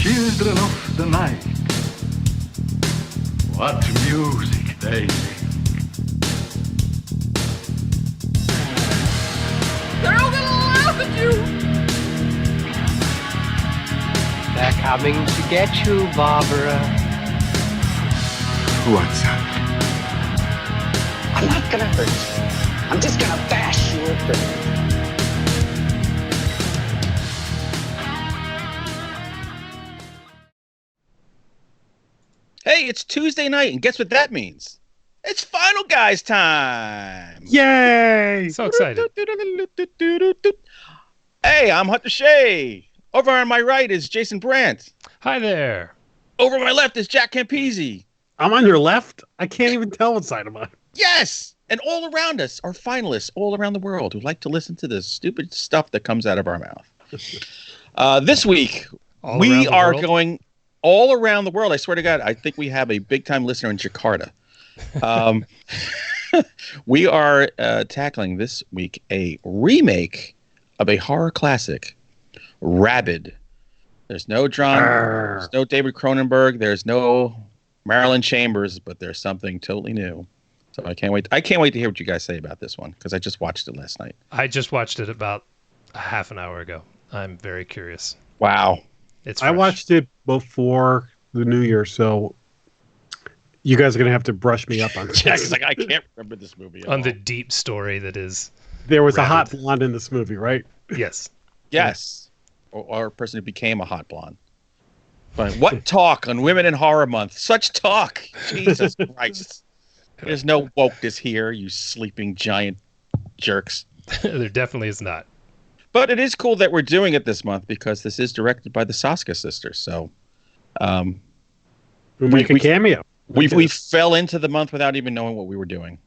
Children of the night, what music they make. They're all gonna laugh at you! They're coming to get you, Barbara. What's that? I'm not gonna hurt you. I'm just gonna bash your brain. Hey, it's Tuesday night, and guess what that means? It's Final Guys time! Yay! So excited. Hey, I'm Hunter Shea. Over on my right is Jason Brant. Hi there. Over on my left is Jack Campisi. I'm on your left? I can't even tell what side I'm on. Yes! And all around us are finalists all around the world who like to listen to the stupid stuff that comes out of our mouth. This week, we are going all around the world. I swear to God, I think we have a big-time listener in Jakarta. We are tackling this week a remake of a horror classic, Rabid. There's no there's no David Cronenberg, there's no Marilyn Chambers, but there's something totally new. So I can't wait. I can't wait to hear what you guys say about this one because I just watched it last night. I just watched it about a half an hour ago. I'm very curious. Wow. I watched it before the New Year, so you guys are going to have to brush me up on this. Jack's like, I can't remember this movie at on all. the deep story that is. There was Rabid. a hot blonde in this movie, right? Yes. Yes. Or a person who became a hot blonde. But what talk on Women in Horror Month? Such talk. Jesus Christ. There's no wokeness here, you sleeping giant jerks. There definitely is not. But it is cool that we're doing it this month because this is directed by the Saska sisters. So Who make a cameo. we fell into the month without even knowing what we were doing.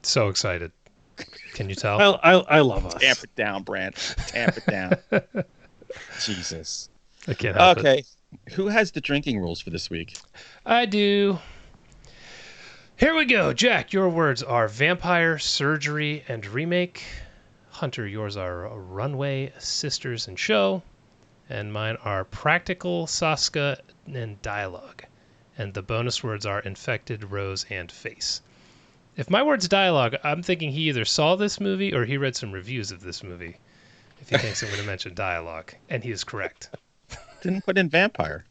So excited. Can you tell? I love us. Tamp it down, Brant. Tamp it down. Jesus. I can't help it. Okay. Who has the drinking rules for this week? I do. Here we go. Jack, your words are vampire, surgery, and remake. Hunter, yours are runway, sisters, and show. And mine are practical, Saska, and dialogue. And the bonus words are infected, rose, and face. If my word's dialogue, I'm thinking he either saw this movie or he read some reviews of this movie. If he thinks I'm going to mention dialogue. And he is correct. Didn't put in vampire.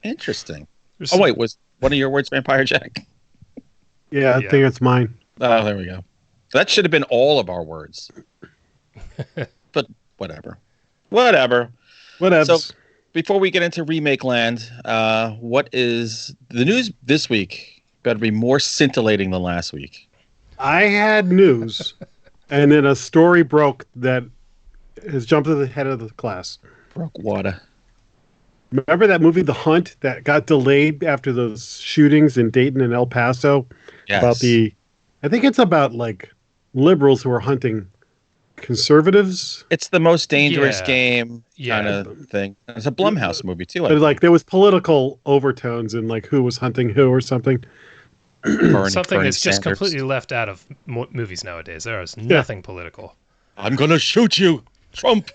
Interesting. There's Oh, some- wait. Was one of your words vampire, Jack? Yeah, I think it's mine. Oh, there we go. So that should have been all of our words. But whatever. Whatever. Whatever. So before we get into remake land, what is the news this week? Better be more scintillating than last week. I had news, and then a story broke that has jumped to the head of the class. Broke water. Remember that movie, The Hunt, that got delayed after those shootings in Dayton and El Paso? Yes. About I think it's about like liberals who are hunting conservatives. It's the most dangerous Yeah. game Yeah. kind of thing. It's a Blumhouse movie too. But like there was political overtones and like who was hunting who or something. Something that's just completely left out of movies nowadays. There is nothing political. I'm gonna shoot you, Trump.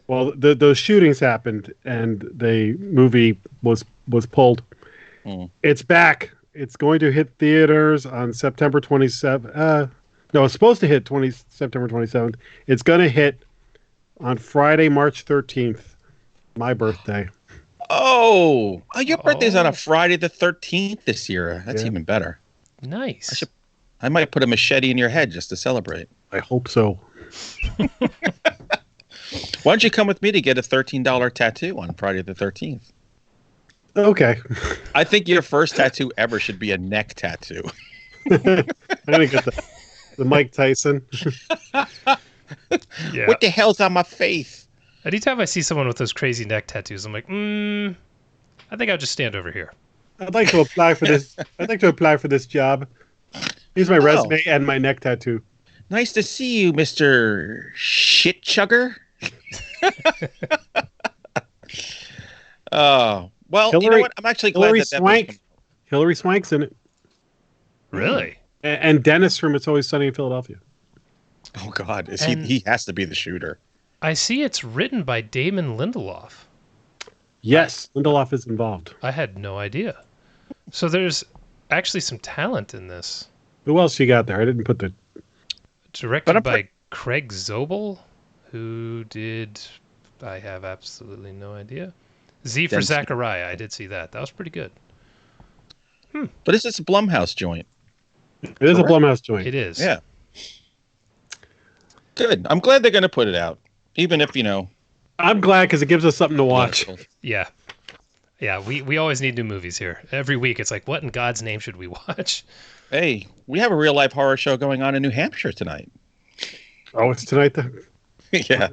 Well, those shootings happened, and the movie was pulled. It's back. It's going to hit theaters on September 27th. No, it's supposed to hit September 27th. It's going to hit on Friday, March 13th, my birthday. Oh, your birthday's on a Friday the 13th this year. That's even better. Nice. I might put a machete in your head just to celebrate. I hope so. Why don't you come with me to get a $13 tattoo on Friday the 13th? Okay. I think your first tattoo ever should be a neck tattoo. I'm going to get the Mike Tyson. Yeah. What the hell's on my face? Anytime I see someone with those crazy neck tattoos, I'm like, I think I'll just stand over here. I'd like to apply for this. I'd like to apply for this job. Here's my resume and my neck tattoo. Nice to see you, Mr. Shit Chugger. Oh, well, you know what? I'm actually glad that Hillary Swank's in it. Really? And Dennis from It's Always Sunny in Philadelphia. Oh God, he has to be the shooter. I see it's written by Damon Lindelof. Yes, Lindelof is involved. I had no idea. So there's actually some talent in this. Who else you got there? I didn't put the... Directed by Craig Zobel, who did... I have absolutely no idea. Z for Zachariah. I did see that. That was pretty good. But is this a Blumhouse joint? It is a Blumhouse joint. It is. Yeah. Good. I'm glad they're going to put it out, even if, I'm glad because it gives us something to watch. Yeah. Yeah, we always need new movies here. Every week it's like, what in God's name should we watch? Hey, we have a real life horror show going on in New Hampshire tonight. Oh, it's tonight then? Yeah.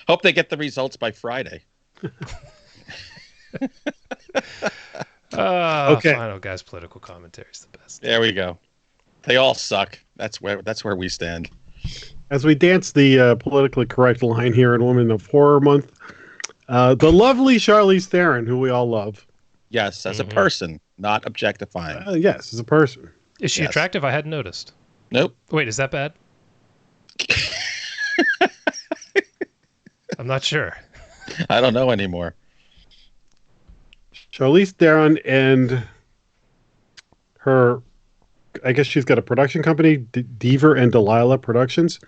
Hope they get the results by Friday. Okay. Final Guy's political commentary is the best. There we go. They all suck. That's where we stand. As we dance the politically correct line here in Women of Horror Month, the lovely Charlize Theron, who we all love. Yes, as a person, not objectifying. Yes, as a person. Is she attractive? I hadn't noticed. Nope. Wait, is that bad? I'm not sure. I don't know anymore. Charlize Theron and her, I guess she's got a production company, Deaver and Delilah Productions,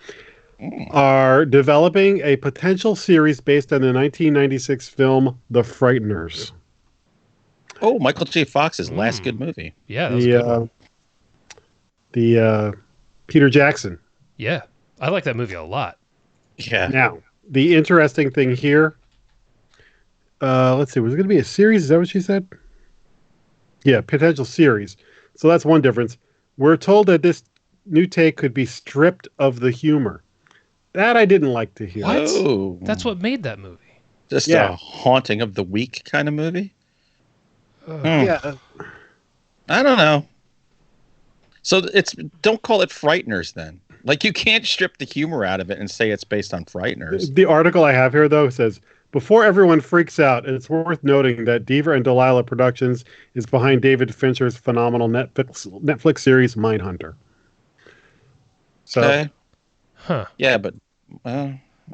are developing a potential series based on the 1996 film The Frighteners. Oh, Michael J. Fox's last good movie. Yeah, that was a good one. The Peter Jackson. Yeah, I like that movie a lot. Yeah. Now, the interesting thing here, let's see, was it going to be a series? Is that what she said? Yeah, potential series. So that's one difference. We're told that this new take could be stripped of the humor. That I didn't like to hear. What? Oh. That's what made that movie. Just a haunting of the week kind of movie? Yeah. I don't know. So don't call it Frighteners then. Like, you can't strip the humor out of it and say it's based on Frighteners. The article I have here, though, says, before everyone freaks out, it's worth noting that Deaver and Delilah Productions is behind David Fincher's phenomenal Netflix series Mindhunter. So, Okay. Huh. Yeah, but...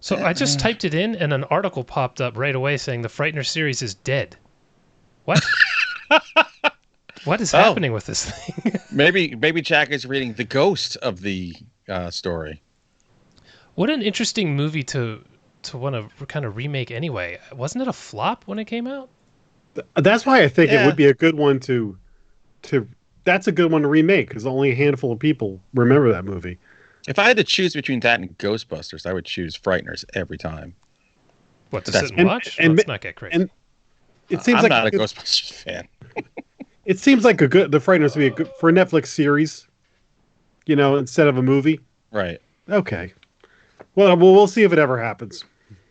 So I just typed it in, and an article popped up right away saying the Frightener series is dead. What? What is happening with this thing? maybe Jack is reading the ghost of the story. What an interesting movie to want to kind of remake anyway. Wasn't it a flop when it came out? that's why I think it would be a good one to that's a good one to remake, because only a handful of people remember that movie. If I had to choose between that and Ghostbusters, I would choose Frighteners every time. What, to sit and watch? Let's not get crazy. And it seems I'm like not a Ghostbusters fan. It seems like the Frighteners would be a good for a Netflix series, instead of a movie. Right. Okay. Well, we'll see if it ever happens.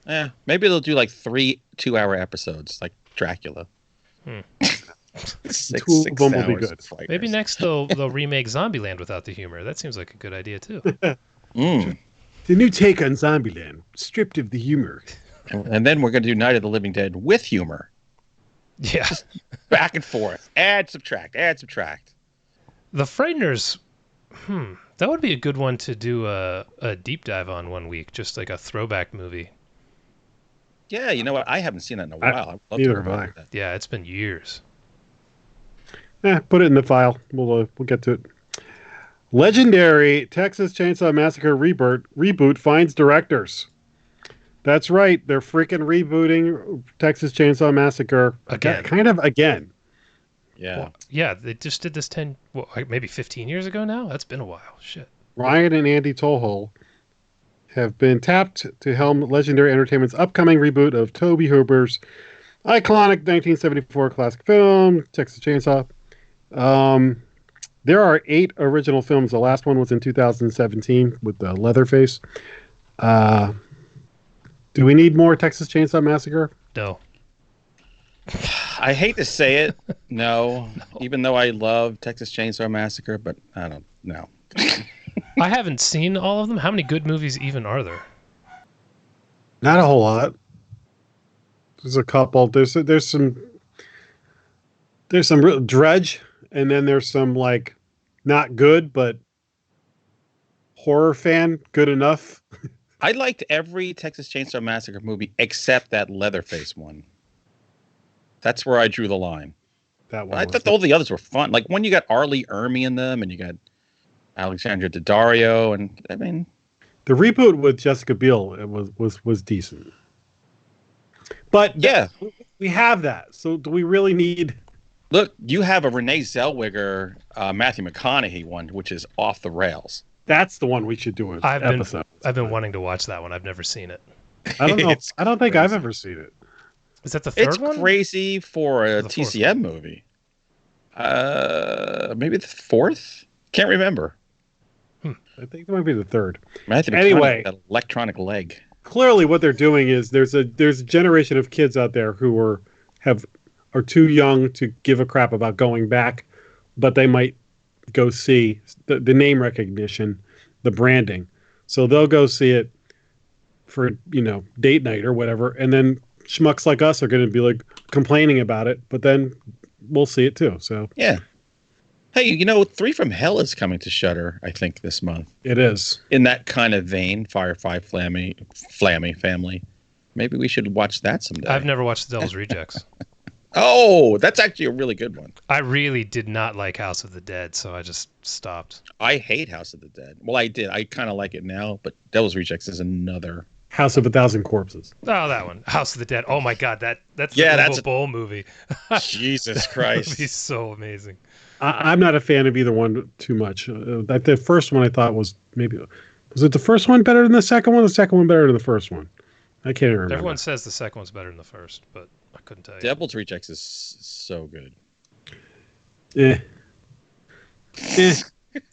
Yeah, maybe they'll do like 3 2-hour episodes, like Dracula. 6 Two of them will be hours good. of Frighteners. Maybe next they'll remake Zombieland without the humor. That seems like a good idea too. The new take on Zombieland, stripped of the humor. And then we're going to do Night of the Living Dead with humor. Yeah. Back and forth. Add, subtract, add, subtract. The Frighteners, that would be a good one to do a deep dive on one week, just like a throwback movie. Yeah, you know what? I haven't seen that in a while. I'd love to neither have remember I. that. Yeah, it's been years. Put it in the file. We'll get to it. Legendary Texas Chainsaw Massacre reboot finds directors. That's right. They're freaking rebooting Texas Chainsaw Massacre Again. Kind of again. Yeah. Well, yeah, they just did this maybe 15 years ago now? That's been a while. Shit. Ryan and Andy Tohol have been tapped to helm Legendary Entertainment's upcoming reboot of Tobe Hooper's iconic 1974 classic film, Texas Chainsaw. There are 8 original films. The last one was in 2017 with Leatherface. Do we need more Texas Chainsaw Massacre? No. I hate to say it, no. Even though I love Texas Chainsaw Massacre, but I don't know. I haven't seen all of them. How many good movies even are there? Not a whole lot. There's a couple. There's some real Dredge, and then there's some like not good but horror fan good enough. I liked every Texas Chainsaw Massacre movie except that Leatherface one. That's where I drew the line. That one. I thought all the others were fun. Like when you got Arlie Ermy in them, and you got Alexandra Daddario, and I mean, the reboot with Jessica Biel was decent. But yeah, we have that. So do we really need? Look, you have a Renee Zellweger, Matthew McConaughey one, which is off the rails. That's the one we should do an episode. I've been wanting to watch that one. I've never seen it. I don't know. I don't think I've ever seen it. Is that the third one? It's crazy for a TCM movie. Maybe the fourth? Can't remember. I think it might be the third. Matthew Anyway, that electronic leg. Clearly, what they're doing is there's a generation of kids out there who are too young to give a crap about going back, but they might go see the name recognition, the branding. So they'll go see it for date night or whatever, and then schmucks like us are going to be like complaining about it, but then we'll see it too. So yeah. Hey, Three from Hell is coming to Shudder, I think, this month. It is. In that kind of vein, Firefly Flammy family. Maybe we should watch that someday. I've never watched The Devil's Rejects. Oh, that's actually a really good one. I really did not like House of the Dead, so I just stopped. I hate House of the Dead. Well, I did. I kind of like it now, but Devil's Rejects is another. House of a Thousand Corpses. Oh, that one. House of the Dead. Oh my God, that's a Bowl movie. Jesus Christ. That would be so amazing. I'm not a fan of either one too much. The first one I thought was it the first one better than the second one? The second one better than the first one? I can't remember. Everyone says the second one's better than the first, but I couldn't tell you. Devil's Rejects is so good.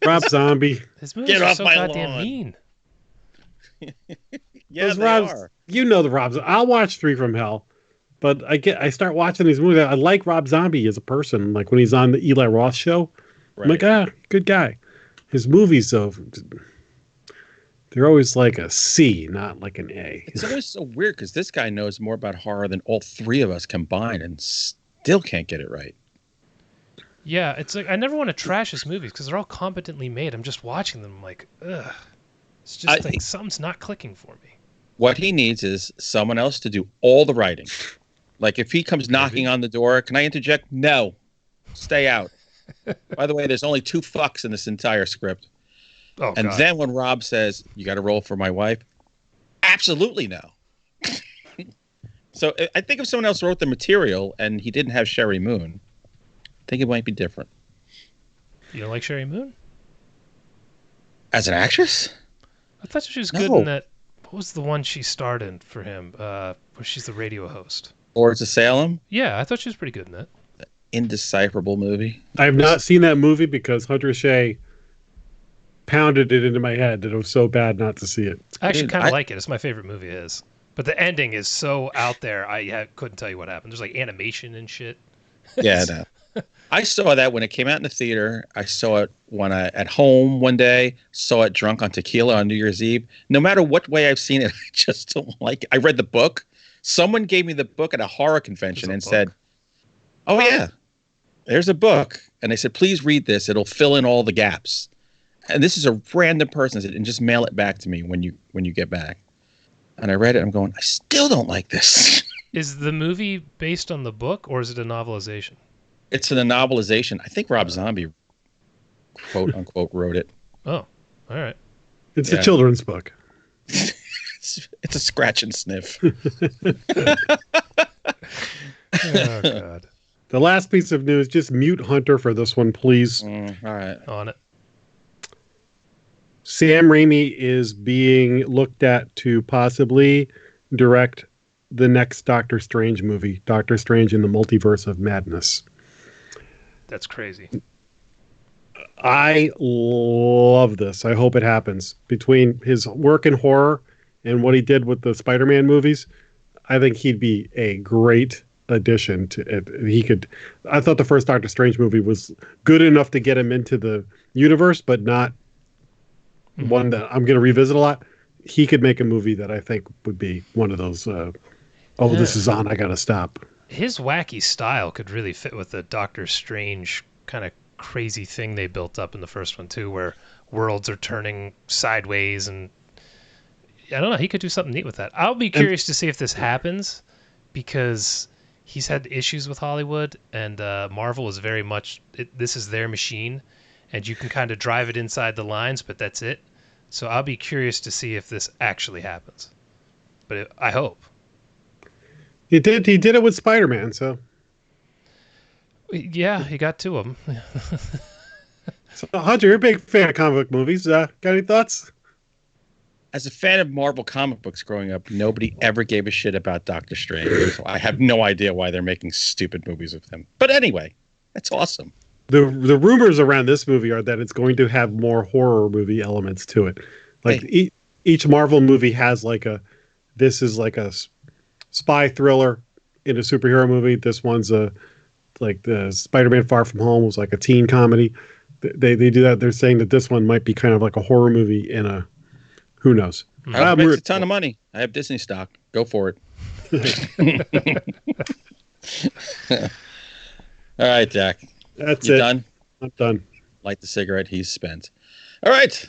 Rob Zombie. His movies are so goddamn mean. Yeah, they are. You know the Rob. I'll watch Three from Hell, but I start watching these movies. I like Rob Zombie as a person. Like when he's on the Eli Roth show, right. I'm like, good guy. His movies though, they're always like a C, not like an A. It's always so weird because this guy knows more about horror than all three of us combined, and still can't get it right. Yeah, it's like I never want to trash his movies because they're all competently made. I'm just watching them like, ugh. It's just like something's not clicking for me. What he needs is someone else to do all the writing. Like if he comes knocking on the door, can I interject? No. Stay out. By the way, there's only 2 fucks in this entire script. Oh, and God. then when Rob says, you got to roll for my wife? Absolutely no. So I think if someone else wrote the material and he didn't have Sherry Moon, I think it might be different. You don't like Sherry Moon? As an actress? I thought she was good in that. What was the one she starred in for him? Where she's the radio host. Lords of Salem? Yeah, I thought she was pretty good in that. Indecipherable movie. I have not seen that movie because Hunter Shea pounded it into my head that it was so bad not to see it. I actually kind of like it. It's my favorite movie of his. But the ending is so out there, I couldn't tell you what happened. There's like animation and shit. Yeah, no. I saw that when it came out in the theater. I saw it when at home one day. Saw it drunk on tequila on New Year's Eve. No matter what way I've seen it, I just don't like it. I read the book. Someone gave me the book at a horror convention and said, "Oh yeah, there's a book." And they said, "Please read this. It'll fill in all the gaps." And this is a random person said, and just mail it back to me when you get back. And I read it. I'm going, I still don't like this. Is the movie based on the book or is it a novelization? It's a novelization. I think Rob Zombie, quote unquote, wrote it. Oh, all right. It's a children's book. It's a scratch and sniff. Oh, God. The last piece of news, just mute Hunter for this one, please. All right. On it. Sam Raimi is being looked at to possibly direct the next Doctor Strange movie, Doctor Strange in the Multiverse of Madness. That's crazy. I love this. I hope it happens. Between his work in horror and what he did with the Spider-Man movies, I think he'd be a great addition to it. I thought the first Doctor Strange movie was good enough to get him into the universe, but not one that I'm going to revisit a lot. He could make a movie that I think would be one of those, this is on, I got to stop. His wacky style could really fit with the Doctor Strange kind of crazy thing they built up in the first one too, where worlds are turning sideways and I don't know. He could do something neat with that. I'll be curious to see if this happens, because he's had issues with Hollywood, and Marvel is very much this is their machine, and you can kind of drive it inside the lines, but that's it. So I'll be curious to see if this actually happens. But I hope. He did it with Spider-Man, so. Yeah, he got two of them. So, Hunter, you're a big fan of comic book movies. Got any thoughts? As a fan of Marvel comic books growing up, nobody ever gave a shit about Doctor Strange. So I have no idea why they're making stupid movies with him. But anyway, that's awesome. The rumors around this movie are that it's going to have more horror movie elements to it. Like each Marvel movie has this is like a spy thriller in a superhero movie. This one's like the Spider-Man Far From Home was like a teen comedy. They do that. They're saying that this one might be kind of like a horror movie in a, who knows? It makes a ton of money. I have Disney stock. Go for it. All right, Jack. That's you it. Done? I'm done. Light the cigarette he's spent. All right.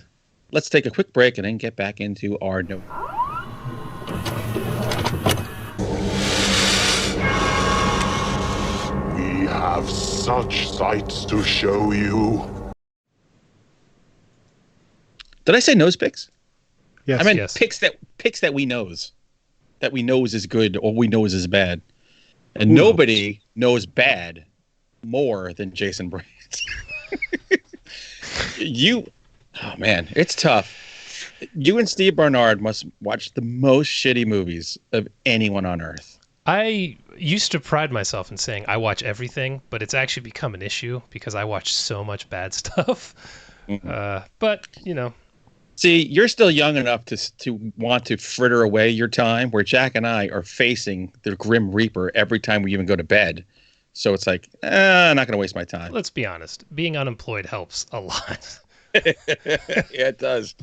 Let's take a quick break and then get back into our note. We have such sights to show you. Did I say nose picks? Yes. I meant Yes. picks that we knows is good or we knows is bad, and nobody knows bad more than Jason Brant. Oh man, it's tough. You and Steve Barnard must watch the most shitty movies of anyone on earth. I used to pride myself in saying I watch everything, but it's actually become an issue because I watch so much bad stuff. But See, you're still young enough to want to fritter away your time, where Jack and I are facing the Grim Reaper every time we even go to bed. So it's like, I'm not going to waste my time. let's be honest, being unemployed helps a lot. Yeah, it does.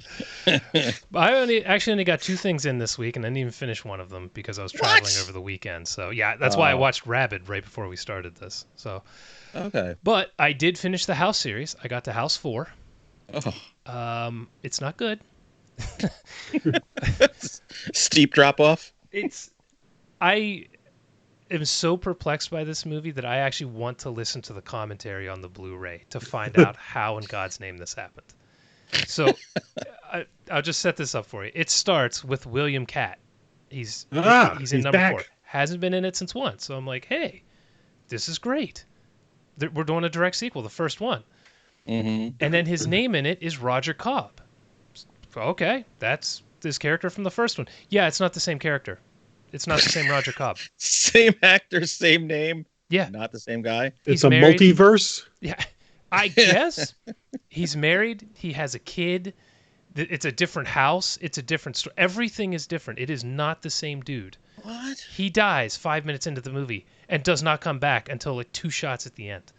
I only got two things in this week, and I didn't even finish one of them because I was traveling over the weekend. So yeah, that's why I watched Rabid right before we started this. So Okay. but I did finish the House series. I got to House 4. Oh. It's not good. Steep drop off. I am so perplexed by this movie that I actually want to listen to the commentary on the Blu-ray to find out how in God's name this happened. So I'll just set this up for you. It starts with William Catt. He's in number back. 4. Hasn't been in it since 1. So I'm like, hey, this is great. We're doing a direct sequel, the first one. Mm-hmm. And then his name in it is Roger Cobb. Okay, that's this character from the first one. Yeah, it's not the same character. It's not the same Roger Cobb. Same actor, same name. Yeah. Not the same guy. It's He's a married. multiverse. Yeah, I guess. He's married. He has a kid. It's a different house. It's a different story. Everything is different. It is not the same dude. What? He dies 5 minutes into the movie and does not come back until like 2 shots at the end.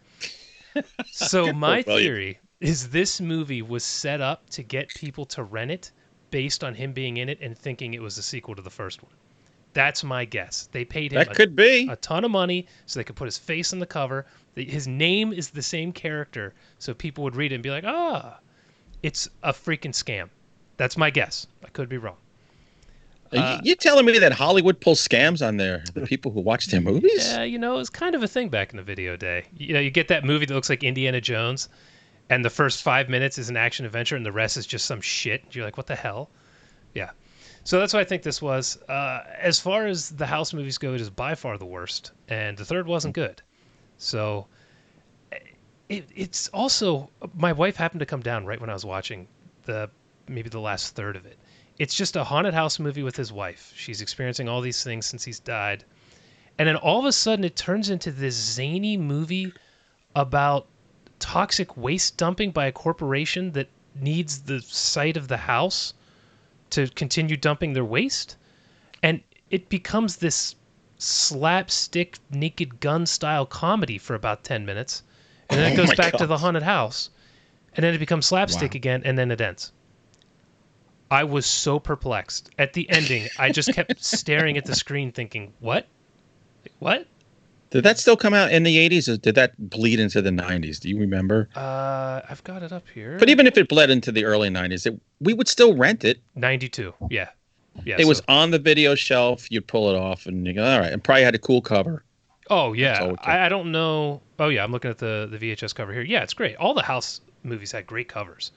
So my theory is this movie was set up to get people to rent it based on him being in it and thinking it was a sequel to the first one. That's my guess. They paid him That could be. a ton of money so they could put his face on the cover. His name is the same character, so people would read it and be like, it's a freaking scam. That's my guess. I could be wrong. You telling me that Hollywood pulls scams on the people who watch their movies? Yeah, it was kind of a thing back in the video day. You get that movie that looks like Indiana Jones, and the first 5 minutes is an action adventure, and the rest is just some shit. You're like, what the hell? Yeah. So that's what I think this was. As far as the House movies go, it is by far the worst, and the third wasn't good. So it's also, my wife happened to come down right when I was watching maybe the last third of it. It's just a haunted house movie with his wife. She's experiencing all these things since he's died. And then all of a sudden it turns into this zany movie about toxic waste dumping by a corporation that needs the site of the house to continue dumping their waste. And it becomes this slapstick Naked Gun style comedy for about 10 minutes. And then it goes back to the haunted house. And then it becomes slapstick again, and then it ends. I was so perplexed. At the ending, I just kept staring at the screen thinking, what? What? Did that still come out in the 80s, or did that bleed into the 90s? Do you remember? I've got it up here. But even if it bled into the early 90s, we would still rent it. 92, yeah. Yeah, It was on the video shelf. You'd pull it off, and you go, all right. And probably had a cool cover. Oh yeah, all it took. I don't know. Oh yeah, I'm looking at the VHS cover here. Yeah, it's great. All the House movies had great covers.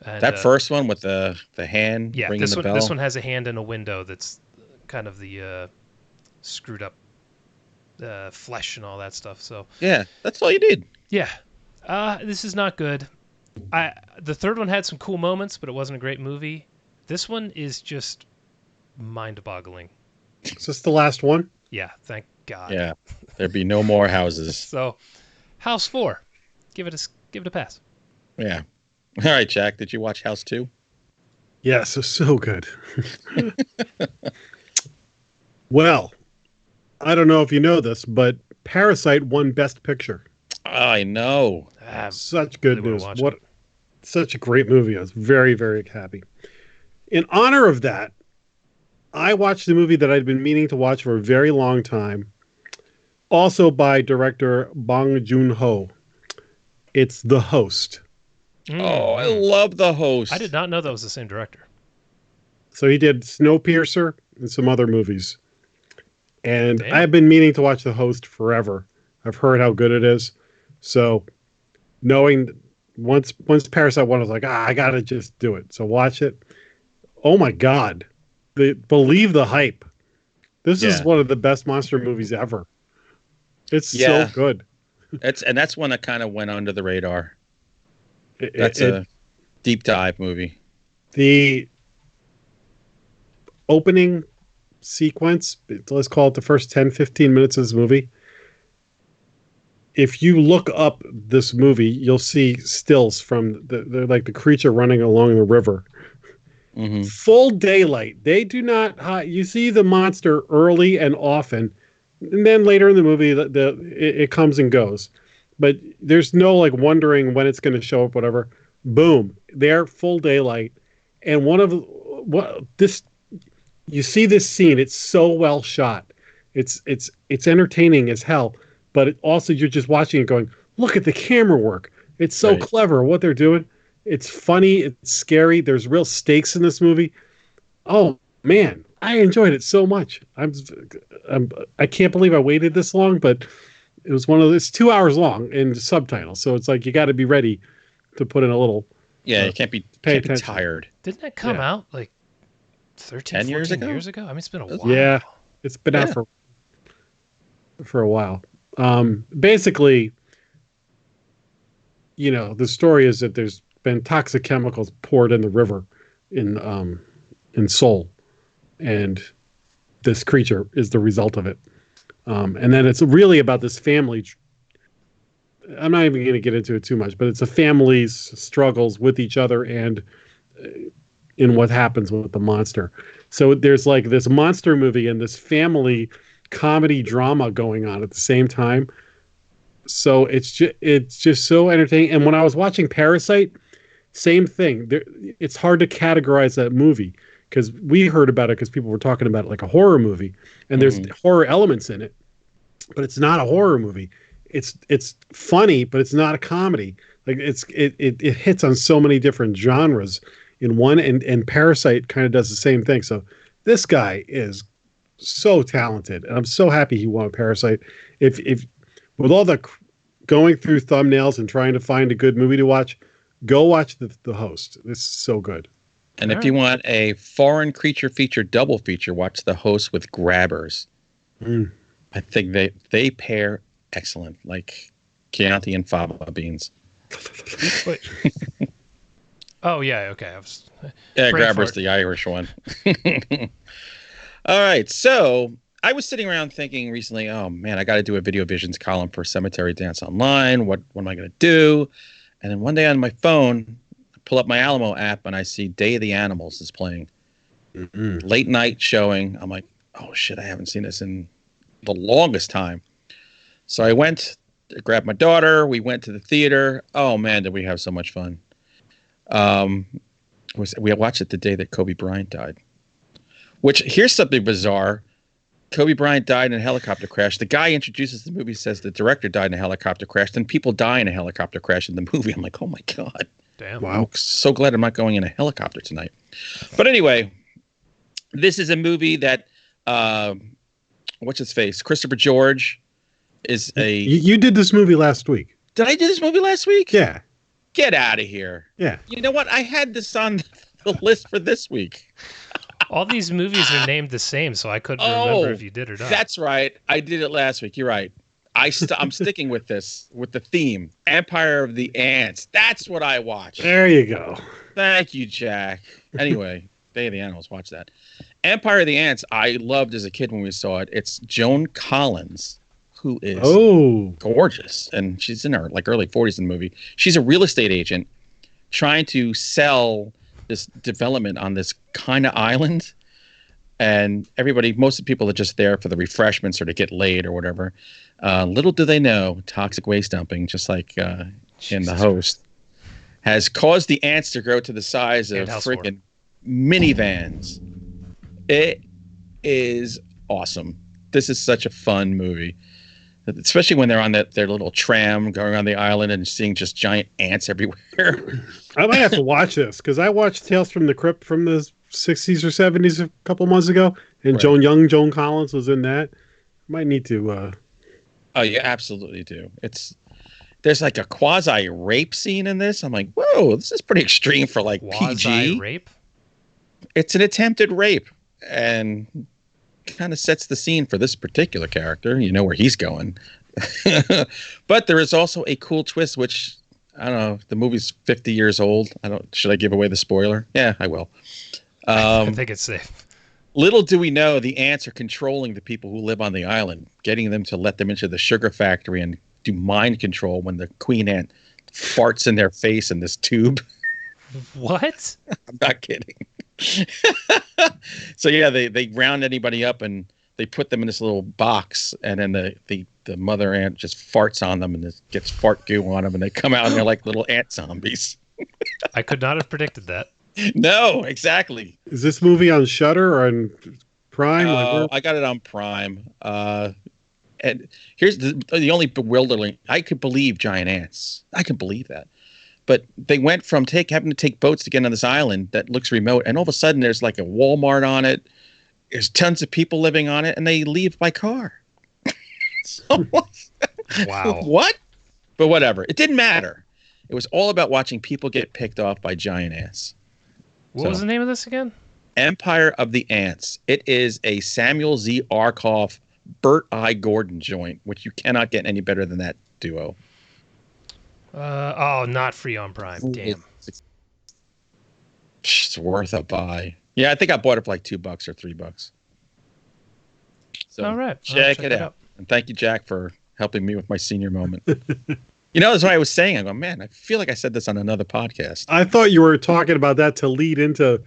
And, That first one with the hand ringing this the one bell. this one has a hand in a window that's kind of the screwed up flesh and all that stuff. So yeah, that's all you need. yeah, this is not good. The third one had some cool moments, but it wasn't a great movie. This one is just mind-boggling. Is this the last one? Yeah, thank God. Yeah, there'd be no more houses. So, House 4, give it a pass. Yeah. All right, Jack. Did you watch House 2? Yes, it's so good. Well, I don't know if you know this, but Parasite won Best Picture. I know. Such good really news. wanna watch What such a great movie. I was very, very happy. In honor of that, I watched the movie that I'd been meaning to watch for a very long time, also by director Bong Joon-ho. It's The Host. Oh, I love The Host. I did not know that was the same director. So he did Snowpiercer and some other movies. And Damn. I've been meaning to watch The Host forever. I've heard how good it is. So knowing once Parasite won, I was like, I got to just do it. So watch it. Oh my God. Believe the hype. This is one of the best monster movies ever. It's so good. That's one that kind of went under the radar. That's a deep dive movie. The opening sequence, let's call it the first 10, 15 minutes of this movie. If you look up this movie, you'll see stills from the creature running along the river. Mm-hmm. Full daylight. They do not. You see the monster early and often, and then later in the movie, it comes and goes. But there's no wondering when it's going to show up. Whatever. Boom. They're full daylight, and you see this scene. It's so well shot. It's entertaining as hell. But also, you're just watching it going, look at the camera work. It's so clever what they're doing. It's funny. It's scary. There's real stakes in this movie. Oh, man. I enjoyed it so much. I can't believe I waited this long, but it was it's 2 hours long in subtitles. So it's like you got to be ready to put in a little. Yeah, you can't be tired. Didn't that come out 13, 10 years 14 ago? years ago? I mean, it's been a while. Yeah, it's been out for a while. Basically, the story is that there's been toxic chemicals poured in the river in Seoul, and this creature is the result of it. And then it's really about this family. I'm not even going to get into it too much, but it's a family's struggles with each other and in what happens with the monster. So there's this monster movie and this family comedy drama going on at the same time. So it's just so entertaining. And when I was watching Parasite, same thing. It's hard to categorize that movie because we heard about it because people were talking about it like a horror movie, and there's horror elements in it, but it's not a horror movie. It's funny, but it's not a comedy. It hits on so many different genres in one, and Parasite kind of does the same thing. So this guy is so talented, and I'm so happy he won Parasite. If with all the going through thumbnails and trying to find a good movie to watch, go watch the Host. This is so good. And if you want a foreign creature feature double feature, watch The Host with Grabbers. I think they pair excellent, like Chianti and fava beans. Wait. Oh yeah, okay. Grabbers, the Irish one. All right, so I was sitting around thinking recently, oh man, I got to do a Video Visions column for Cemetery Dance Online. What am I going to do? And then one day on my phone, I pull up my Alamo app and I see Day of the Animals is playing. Late night showing. I'm like, oh shit, I haven't seen this in the longest time. So I went, grabbed my daughter. We went to the theater. Oh man, did we have so much fun. We watched it the day that Kobe Bryant died. Which, here's something bizarre. Kobe Bryant died in a helicopter crash. The guy introduces the movie, says the director died in a helicopter crash. Then people die in a helicopter crash in the movie. I'm like, oh my God. Damn. Wow. I'm so glad I'm not going in a helicopter tonight. But anyway, This is a movie that, what's his face? Christopher George is a. You did this movie last week. Did I do this movie last week? Yeah. Get out of here. Yeah. You know what? I had this on the list for this week. All these movies are named the same, so I couldn't remember if you did or not. That's right. I did it last week. You're right. I'm sticking with this, with the theme. Empire of the Ants. That's what I watched. There you go. Thank you, Jack. Anyway, Day of the Animals. Watch that. Empire of the Ants, I loved as a kid when we saw it. It's Joan Collins, who is gorgeous. And she's in her early 40s in the movie. She's a real estate agent trying to sell this development on this kind of island. And most of the people are just there for the refreshments or to get laid or whatever. Little do they know, toxic waste dumping, just like in The Host, has caused the ants to grow to the size of freaking minivans. It is awesome. This is such a fun movie, especially when they're on their little tram going around the island and seeing just giant ants everywhere. I might have to watch this because I watched Tales from the Crypt from the 60s or 70s a couple months ago, and Right. Joan Collins was in that. Might need to. Oh, you absolutely do. There's like a quasi rape scene in this. I'm like, whoa, this is pretty extreme for like PG. Rape? It's an attempted rape, and kind of sets the scene for this particular character. You know where he's going. But there is also a cool twist, which I don't know. The movie's 50 years old. Should I give away the spoiler? Yeah, I will. I think it's safe. Little do we know, the ants are controlling the people who live on the island, getting them to let them into the sugar factory and do mind control when the queen ant farts in their face in this tube. What? I'm not kidding. So yeah, they round anybody up and they put them in this little box, and then the mother ant just farts on them and it gets fart goo on them, and they come out and they're like little ant zombies. I could not have predicted that. No, exactly. Is this movie on Shudder or on Prime? I got it on Prime. And here's the only bewildering. I could believe giant ants. I can believe that. But they went from having to take boats to get on this island that looks remote, and all of a sudden there's like a Walmart on it. There's tons of people living on it, and they leave by car. So, Wow. What? But whatever. It didn't matter. It was all about watching people get picked off by giant ants. What was the name of this again? Empire of the Ants. It is a Samuel Z. Arkoff, Burt I. Gordon joint, which you cannot get any better than that duo. Not free on Prime. Damn. It's worth a buy. Yeah, I think I bought it for like $2 or $3. So All right. check it out. And thank you, Jack, for helping me with my senior moment. That's what I was saying. I go, man, I feel like I said this on another podcast. I thought you were talking about that to lead into.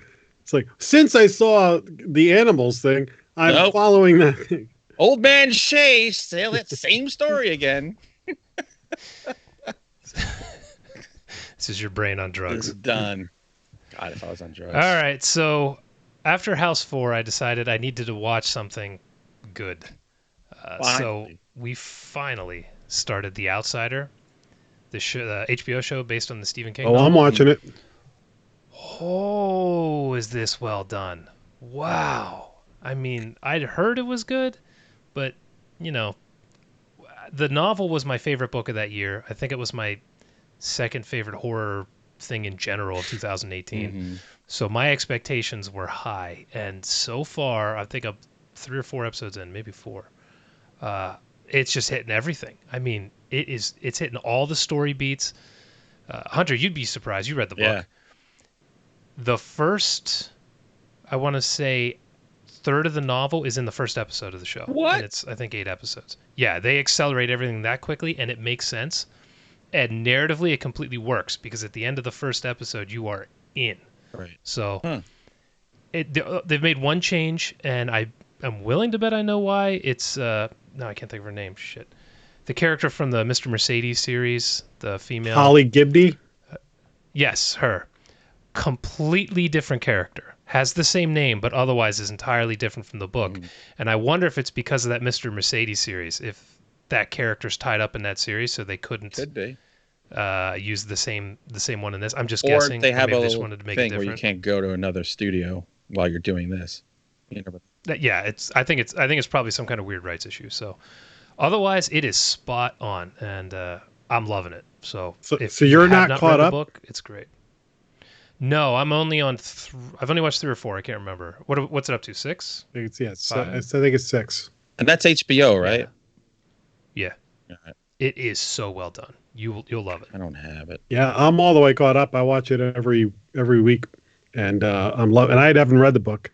It's like, since I saw the animals thing, I'm following that thing. Old man Shea, say that same story again. This is your brain on drugs. It's done. God, if I was on drugs. All right. So after House 4, I decided I needed to watch something good. So we finally started The Outsider, the HBO show based on the Stephen King novel. I'm watching it. Oh, is this well done? Wow. I mean, I'd heard it was good, but, the novel was my favorite book of that year. I think it was my second favorite horror thing in general of 2018. Mm-hmm. So my expectations were high. And so far, I think I'm 3 or 4 episodes in, maybe 4. It's just hitting everything. I mean, it's hitting all the story beats. Hunter, you'd be surprised. You read the book. Yeah. The first, I want to say, third of the novel is in the first episode of the show. What? And it's, I think, 8 episodes. Yeah, they accelerate everything that quickly, and it makes sense. And narratively, it completely works, because at the end of the first episode, you are in. Right. So they've made one change, and I'm willing to bet I know why. It's, no, I can't think of her name. Shit. The character from the Mr. Mercedes series, the female. Holly Gibney? Yes, her. Completely different character. Has the same name, but otherwise is entirely different from the book. Mm. And I wonder if it's because of that Mr. Mercedes series, if that character's tied up in that series, so they couldn't use the same one in this. I'm just guessing. Or they have a a just little wanted to make thing it where you can't go to another studio while you're doing this. You know, Yeah, I think it's probably some kind of weird rights issue. So otherwise, it is spot on, and I'm loving it. So if so you you're have not read caught the up? book, it's great. No, I'm only on. I've only watched 3 or 4. I can't remember. What's it up to? 6? I think Five? I think it's 6. and that's HBO, right? Yeah. All right. It is so well done. You'll love it. I don't have it. Yeah, I'm all the way caught up. I watch it every week, and and I haven't read the book,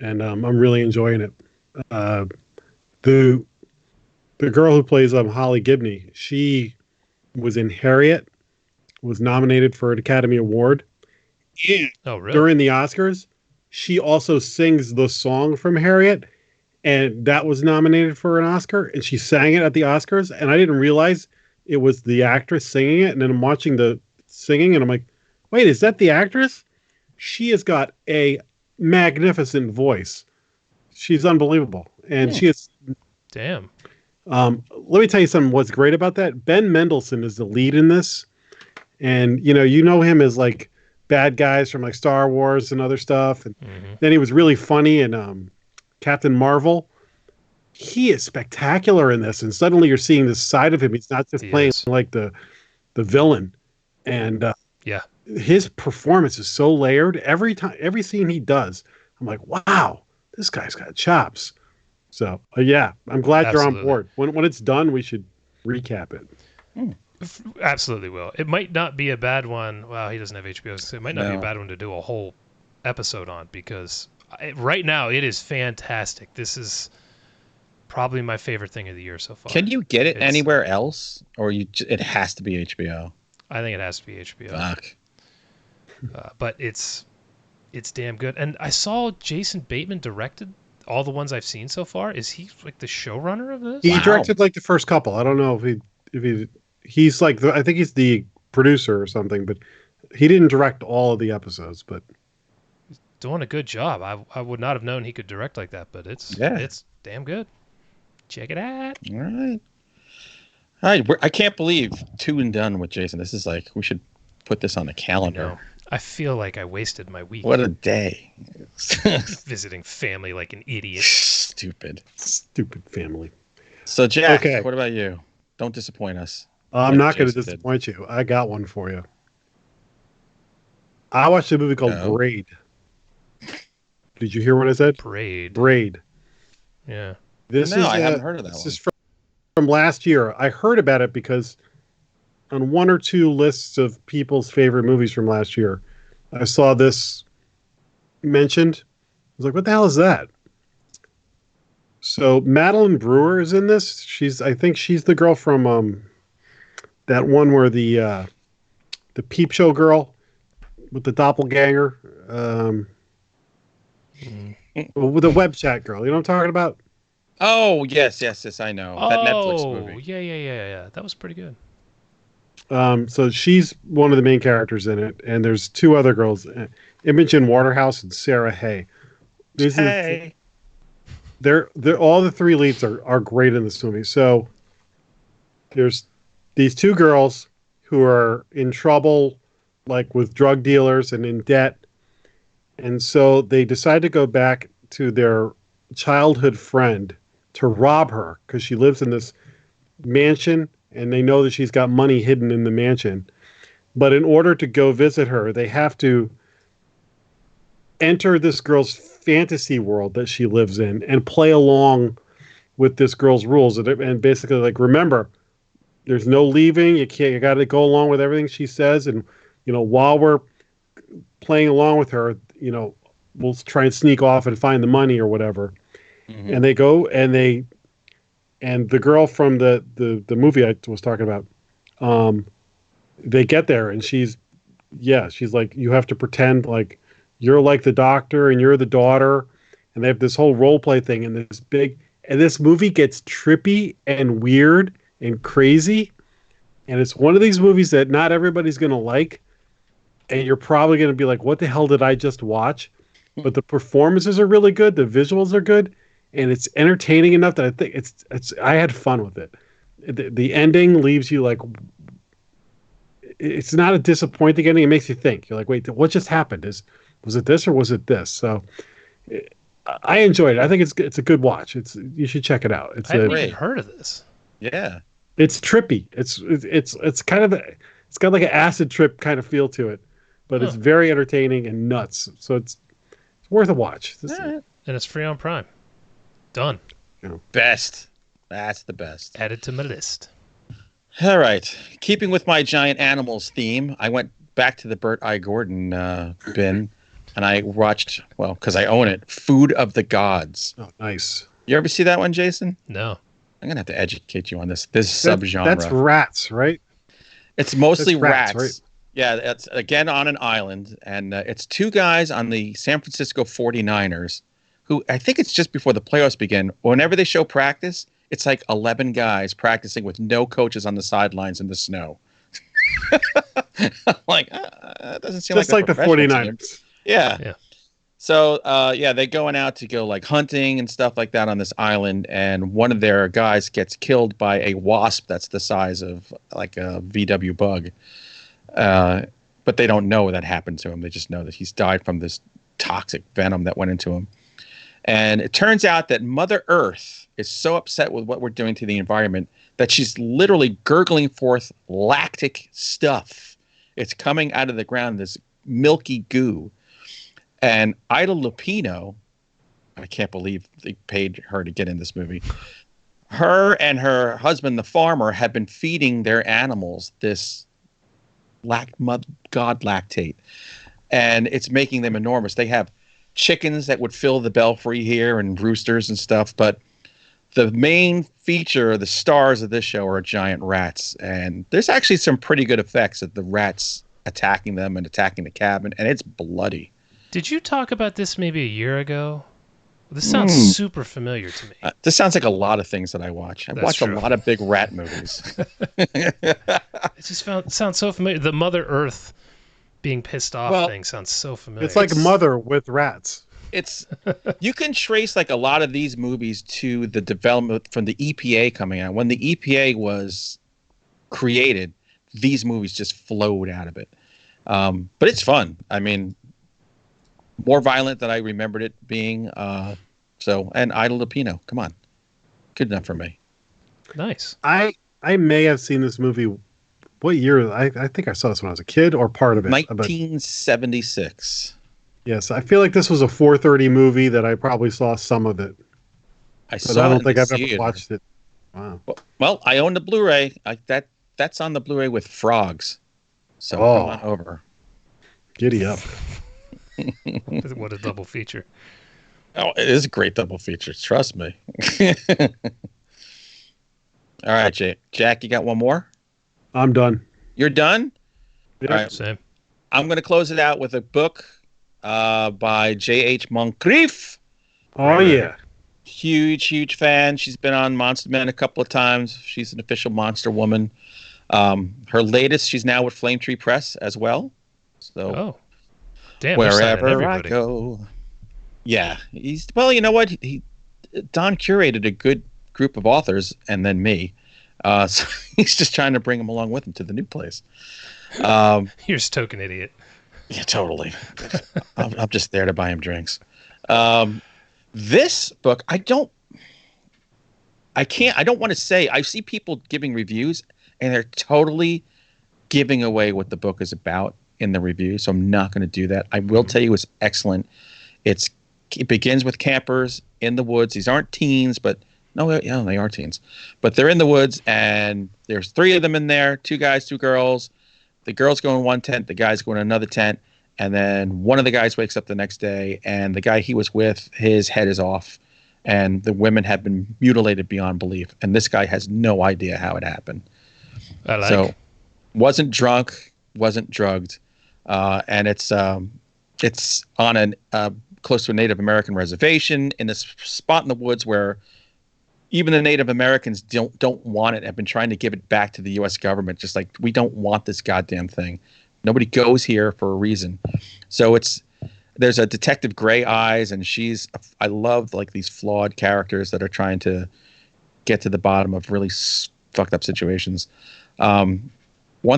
and I'm really enjoying it. The girl who plays Holly Gibney, she was in Harriet, was nominated for an Academy Award. And Oh, really? during the Oscars, she also sings the song from Harriet, and that was nominated for an Oscar, and she sang it at the Oscars, and I didn't realize it was the actress singing it, and then I'm watching the singing, and I'm like, wait, is that the actress? She has got a magnificent voice. She's unbelievable, and she is. Damn. Let me tell you something. What's great about that? Ben Mendelsohn is the lead in this, and you know him as like bad guys from like Star Wars and other stuff, and then he was really funny in Captain Marvel. He is spectacular in this, and suddenly you're seeing this side of him. He's not just playing like the villain, and Yeah. his performance is so layered. Every scene he does, I'm like, wow, this guy's got chops. So yeah, I'm glad you're on Absolutely. board. When it's done, we should recap it. Absolutely will. It might not be a bad one. Well, he doesn't have HBO, so it might not be a No. bad one to do a whole episode on because right now it is fantastic. This is probably my favorite thing of the year so far. Can you get it It's- anywhere else, or it has to be HBO? I think it has to be HBO. Fuck. But it's damn good. And I saw Jason Bateman directed all the ones I've seen so far. Is he like the showrunner of this? He Wow. directed like the first couple. I don't know if he's like I think he's the producer or something, but he didn't direct all of the episodes. But Doing a good job. I would not have known he could direct like that, but it's damn good. Check it out. All right. All right. I can't believe 2 and done with Jason. This is like, we should put this on the calendar. No, I feel like I wasted my week What a day. visiting family like an idiot. Stupid family. So, Jack, Okay. what about you? Don't disappoint us. I'm Like not going to Jason did. disappoint you. I got one for you. I watched a movie called No. Braid. Did you hear what I said? Braid. Braid. Yeah. This No, is I haven't heard of that this one. is from last year. I heard about it because on 1 or 2 lists of people's favorite movies from last year, I saw this mentioned. I was like, what the hell is that? So Madeline Brewer is in this. I think she's the girl from that one where the Peep Show girl with the doppelganger. With the web chat girl. You know what I'm talking about? Oh, yes, I know. That Netflix movie. Yeah. That was pretty good. So she's one of the main characters in it, and there's 2 other girls, Imogen Waterhouse and Sarah Hay. Hey. They're all the 3 leads are great in this movie. So there's these 2 girls who are in trouble, like with drug dealers and in debt, and so they decide to go back to their childhood friend to rob her because she lives in this mansion. And they know that she's got money hidden in the mansion. But in order to go visit her, they have to enter this girl's fantasy world that she lives in and play along with this girl's rules. And basically, like, remember, there's no leaving. You got to go along with everything she says. And, while we're playing along with her, we'll try and sneak off and find the money or whatever. Mm-hmm. And they go and the girl from the movie I was talking about, they get there and she's like, you have to pretend like you're like the doctor and you're the daughter, and they have this whole role play thing and this movie gets trippy and weird and crazy, and it's one of these movies that not everybody's gonna like, and you're probably gonna be like, what the hell did I just watch? But the performances are really good, the visuals are good. And it's entertaining enough that I think I had fun with it. The ending leaves you like, it's not a disappointing ending. It makes you think. You're like, wait, what just happened? Was it this or was it this? So I enjoyed it. I think it's a good watch. You should check it out. I haven't even heard of this. Yeah. It's trippy. It's kind of it's got like an acid trip kind of feel to it, but it's very entertaining and nuts. So it's worth a watch. And it's free on Prime. Done. Best. That's the best. Added to my list. All right. Keeping with my giant animals theme, I went back to the Burt I. Gordon bin, and I watched, well, because I own it, Food of the Gods. Oh, nice. You ever see that one, Jason? No. I'm going to have to educate you on this subgenre. That's rats, right? It's mostly rats. Right? Yeah, it's again on an island, and it's two guys on the San Francisco 49ers who, I think it's just before the playoffs begin. Whenever they show practice, it's like 11 guys practicing with no coaches on the sidelines in the snow. Like, it doesn't seem just like the 49ers. Team. Yeah. So, they're going out to go like hunting and stuff like that on this island, and one of their guys gets killed by a wasp that's the size of like a VW bug. But they don't know that happened to him. They just know that he's died from this toxic venom that went into him. And it turns out that Mother Earth is so upset with what we're doing to the environment that she's literally gurgling forth lactic stuff. It's coming out of the ground, this milky goo. And Ida Lupino, I can't believe they paid her to get in this movie. Her and her husband, the farmer, have been feeding their animals this god lactate. And it's making them enormous. They have chickens that would fill the belfry here and roosters and stuff. But the main feature, the stars of this show are giant rats. And there's actually some pretty good effects of the rats attacking them and attacking the cabin. And it's bloody. Did you talk about this maybe a year ago? This sounds super familiar to me. This sounds like a lot of things that I watch. I watch a lot of big rat movies. It just sounds so familiar. The Mother Earth being pissed off thing sounds so familiar. It's like Mother with rats. It's you can trace like a lot of these movies to the development from the EPA coming out. When the EPA was created, these movies just flowed out of it. But it's fun. I mean, more violent than I remembered it being. And Ida Lupino, come on, good enough for me. Nice. I may have seen this movie. What year? I think I saw this when I was a kid, or part of it. 1976. Yes, I feel like this was a 4:30 movie that I probably saw some of it. I don't think I've ever watched it. Wow. Well, I own the Blu-ray. That's on the Blu-ray with frogs. So come on over. Giddy up. What a double feature. Oh, it is a great double feature. Trust me. All right, Jack, you got one more? I'm done. You're done? Yeah. All right. Same. I'm going to close it out with a book by J.H. Moncrief. Oh, yeah. Huge fan. She's been on Monster Men a couple of times. She's an official monster woman. Her latest, she's now with Flame Tree Press as well. So damn, wherever I go. Yeah. Well, you know what? Don curated a good group of authors and then me. So he's just trying to bring them along with him to the new place. You're just a token idiot. Yeah, totally. I'm just there to buy him drinks. This book, I don't want to say, I see people giving reviews and they're totally giving away what the book is about in the review. So I'm not going to do that. I will tell you it's excellent. It begins with campers in the woods. These aren't teens, but they are teens, but they're in the woods and there's 3 of them in there, 2 guys, 2 girls. The girls go in one tent, the guys go in another tent. And then one of the guys wakes up the next day and the guy he was with, his head is off and the women have been mutilated beyond belief. And this guy has no idea how it happened. So wasn't drunk, wasn't drugged. And it's on close to a Native American reservation in this spot in the woods where even the Native Americans don't want it. Have been trying to give it back to the U.S. government. Just like, we don't want this goddamn thing. Nobody goes here for a reason. So there's a Detective Gray Eyes, and I love like these flawed characters that are trying to get to the bottom of really fucked up situations. One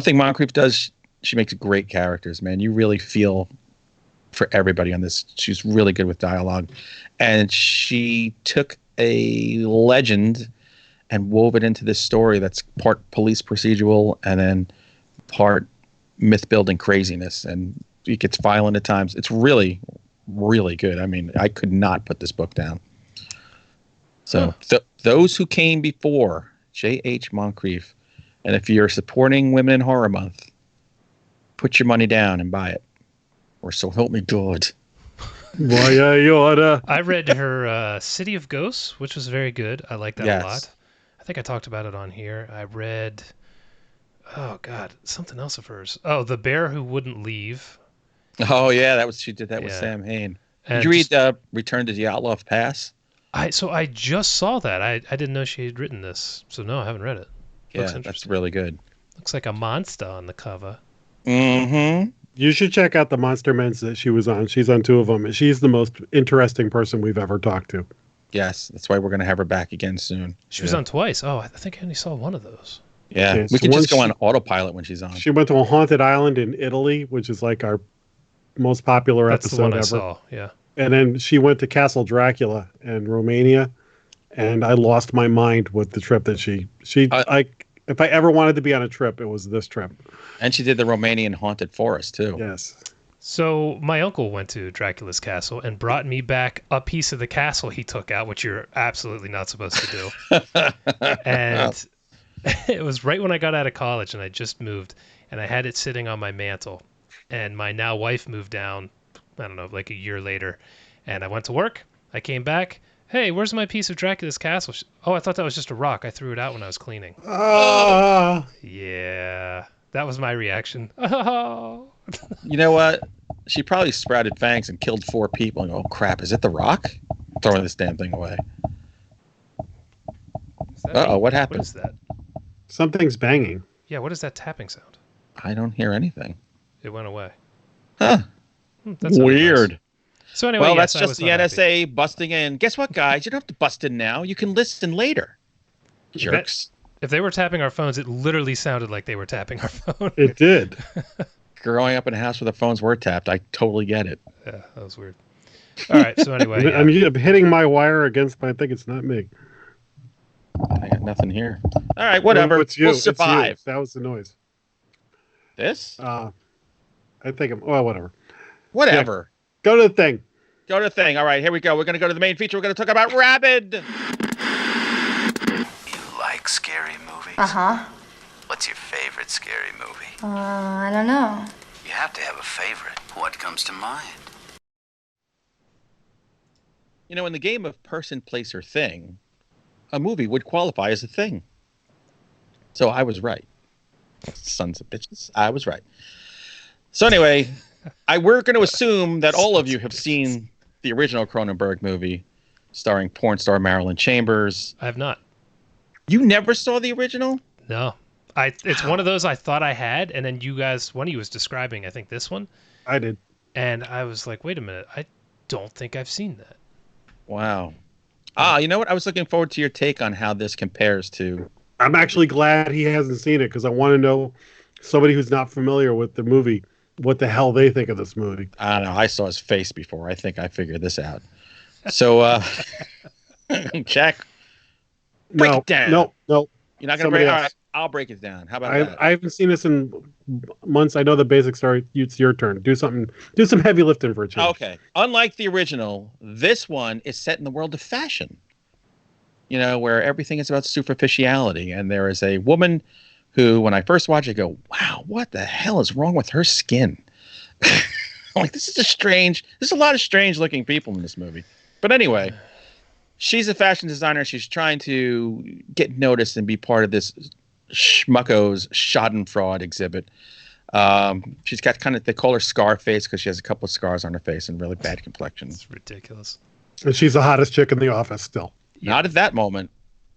thing Moncrief does, she makes great characters, man. You really feel for everybody on this. She's really good with dialogue. And she took a legend and wove it into this story that's part police procedural and then part myth building craziness. And it gets violent at times. It's really, really good. I mean, I could not put this book down. So those who came before, J.H. Moncrief. And if you're supporting Women in Horror Month, put your money down and buy it. Or so help me God. Why you oughta. I read her City of Ghosts, which was very good. I like that a lot. I think I talked about it on here. I read, oh God, something else of hers. Oh, The Bear Who Wouldn't Leave. Oh yeah, she did that with Sam Hain. Did you read Return to the Outlaw Pass? So I just saw that. I didn't know she had written this. So no, I haven't read it. Yeah, that's really good. Looks like a monster on the cover. Mm-hmm. You should check out the Monster Men's that she was on. She's on 2 of them. She's the most interesting person we've ever talked to. Yes, that's why we're going to have her back again soon. She was on twice. Oh, I think I only saw one of those. Yeah, Okay, we so can just go once on autopilot when she's on. She went to a haunted island in Italy, which is like our most popular That's the episode one I ever. saw, yeah. And then she went to Castle Dracula in Romania, and I lost my mind with the trip that if I ever wanted to be on a trip, it was this trip. And she did the Romanian haunted forest too. Yes. So my uncle went to Dracula's castle and brought me back a piece of the castle he took out, which you're absolutely not supposed to do. And it was right when I got out of college and I just moved, and I had it sitting on my mantle. And my now wife moved down, I don't know, like a year later. And I went to work. I came back. Hey, where's my piece of Dracula's castle? Oh, I thought that was just a rock. I threw it out when I was cleaning. Yeah, that was my reaction. Oh. You know what? She probably sprouted fangs and killed 4 people. And go, oh crap! Is it the Rock? Throwing this damn thing away. Uh-oh, what happened? What is that? Something's banging. Yeah, what is that tapping sound? I don't hear anything. It went away. Huh? That's Weird. Nice. So anyway, well, yes, that's just the NSA busting in. Guess what, guys? You don't have to bust in now. You can listen later. Jerks. If they were tapping our phones, it literally sounded like they were tapping our phone. It did. Growing up in a house where the phones were tapped, I totally get it. Yeah, that was weird. All right, so anyway. I'm hitting my wire against my thing. It's not me. I got nothing here. All right, whatever. It's you. We'll survive. That was the noise. This? I think whatever. Whatever. Yeah. Go to the thing. Go to the thing. All right, here we go. We're going to go to the main feature. We're going to talk about Rabid. You like scary movies? Uh-huh. What's your favorite scary movie? I don't know. You have to have a favorite. What comes to mind? You know, in the game of person, place, or thing, a movie would qualify as a thing. So I was right. Sons of bitches. I was right. So anyway, we're going to assume that all of you have seen the original Cronenberg movie starring porn star Marilyn Chambers. I have not. You never saw the original? No. It's one of those I thought I had, and then one of you was describing, I think, this one. I did. And I was like, wait a minute, I don't think I've seen that. Wow. You know what? I was looking forward to your take on how this compares to... I'm actually glad he hasn't seen it, because I want to know, somebody who's not familiar with the movie, what the hell they think of this movie. I don't know. I saw his face before. I think I figured this out. So, Jack, break it down. No. You're not going to break it? All right, I'll break it down. How about that? I haven't seen this in months. I know the basics are. It's your turn. Do something. Do some heavy lifting for a change. Okay. Unlike the original, this one is set in the world of fashion. You know, where everything is about superficiality. And there is a woman who, when I first watched it, I go, wow, what the hell is wrong with her skin? I'm like, there's a lot of strange looking people in this movie. But anyway, she's a fashion designer. She's trying to get noticed and be part of this schmucko's Schadenfreude exhibit. She's got they call her Scarface because she has a couple of scars on her face and really bad complexion. It's ridiculous. And she's the hottest chick in the office still. Not at that moment.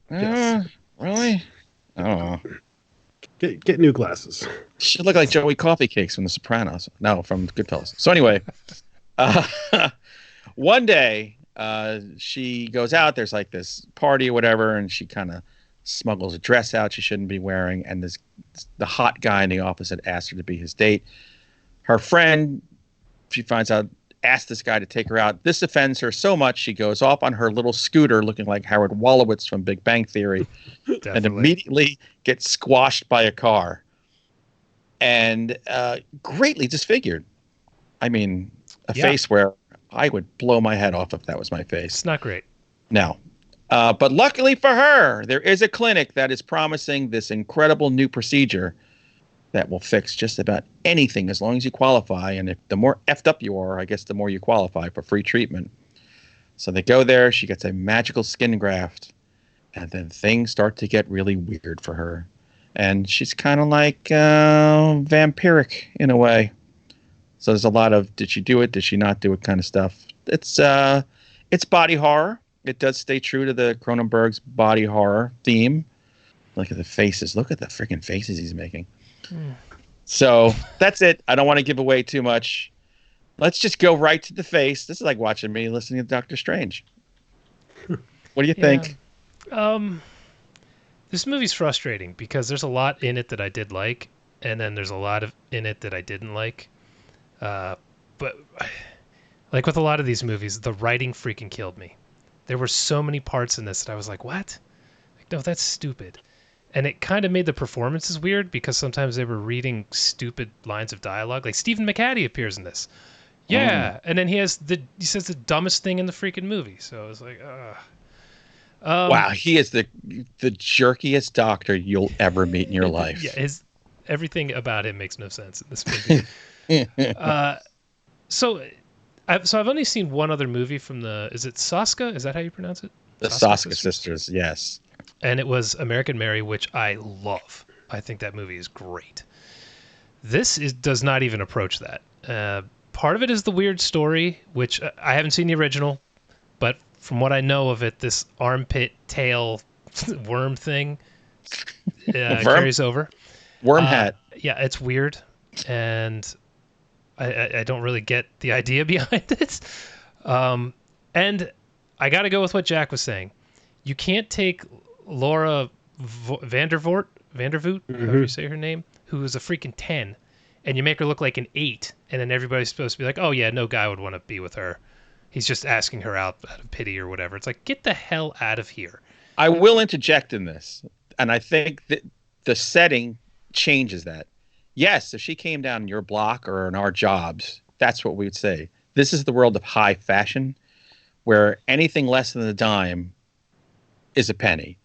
Yes. Really? I don't know. Get new glasses. She looked like Joey Coffee Cakes from The Sopranos. No, from Goodfellas. So anyway, one day she goes out. There's like this party or whatever, and she kind of smuggles a dress out she shouldn't be wearing. And the hot guy in the office had asked her to be his date. Her friend, she finds out, asks this guy to take her out. This offends her so much she goes off on her little scooter looking like Howard Wolowitz from Big Bang Theory and immediately gets squashed by a car and greatly disfigured. I mean, a face where I would blow my head off if that was my face. It's not great. No. But luckily for her, there is a clinic that is promising this incredible new procedure that will fix just about anything as long as you qualify. And if the more effed up you are, I guess the more you qualify for free treatment. So they go there. She gets a magical skin graft. And then things start to get really weird for her. And she's kind of like vampiric in a way. So there's a lot of did she do it, did she not do it kind of stuff. It's body horror. It does stay true to the Cronenberg's body horror theme. Look at the faces. Look at the freaking faces he's making. So that's it. I don't want to give away too much. Let's just go right to the face. This is like watching me listening to Doctor Strange. What do you think? This movie's frustrating because there's a lot in it that I did like, and then there's a lot in it that I didn't like. But like with a lot of these movies, the writing freaking killed me. There were so many parts in this that I was like, what? Like, no, that's stupid. And it kind of made the performances weird because sometimes they were reading stupid lines of dialogue. Like Stephen McHattie appears in this. Yeah. And then he says the dumbest thing in the freaking movie. So I was like, wow, he is the jerkiest doctor you'll ever meet in your life. Yeah, everything about him makes no sense in this movie. So I've only seen one other movie from is it Saska? Is that how you pronounce it? The Saska sisters, yes. And it was American Mary, which I love. I think that movie is great. This does not even approach that. Part of it is the weird story, which I haven't seen the original, but from what I know of it, this armpit tail worm thing carries over. Worm hat. Yeah, it's weird, and I don't really get the idea behind it. And I got to go with what Jack was saying. You can't take Laura Vandervoort, however you say her name, who is a freaking 10, and you make her look like an 8, and then everybody's supposed to be like, oh yeah, no guy would want to be with her. He's just asking her out of pity or whatever. It's like, get the hell out of here. I will interject in this, and I think that the setting changes that. Yes, if she came down in your block or in our jobs, that's what we would say. This is the world of high fashion, where anything less than a dime is a penny.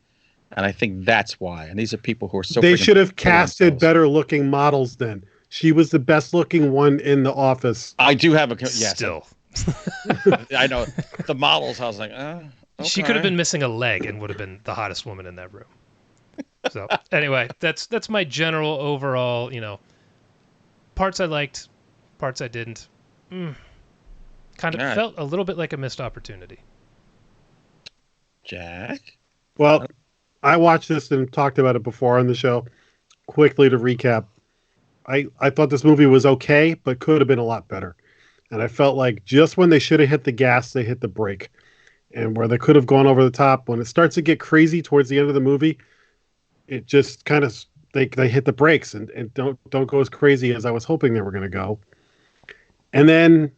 And I think that's why. And these are people who are so... They should have casted better looking models then. She was the best looking one in the office. I do have a... Yes. Still. I know. The models, I was like, okay. She could have been missing a leg and would have been the hottest woman in that room. So anyway, that's my general overall, parts I liked, parts I didn't. Kind of felt a little bit like a missed opportunity. Jack? Well, I watched this and talked about it before on the show. Quickly to recap, I thought this movie was okay, but could have been a lot better. And I felt like just when they should have hit the gas, they hit the brake. And where they could have gone over the top, when it starts to get crazy towards the end of the movie, it just kind of they hit the brakes and don't go as crazy as I was hoping they were going to go. And then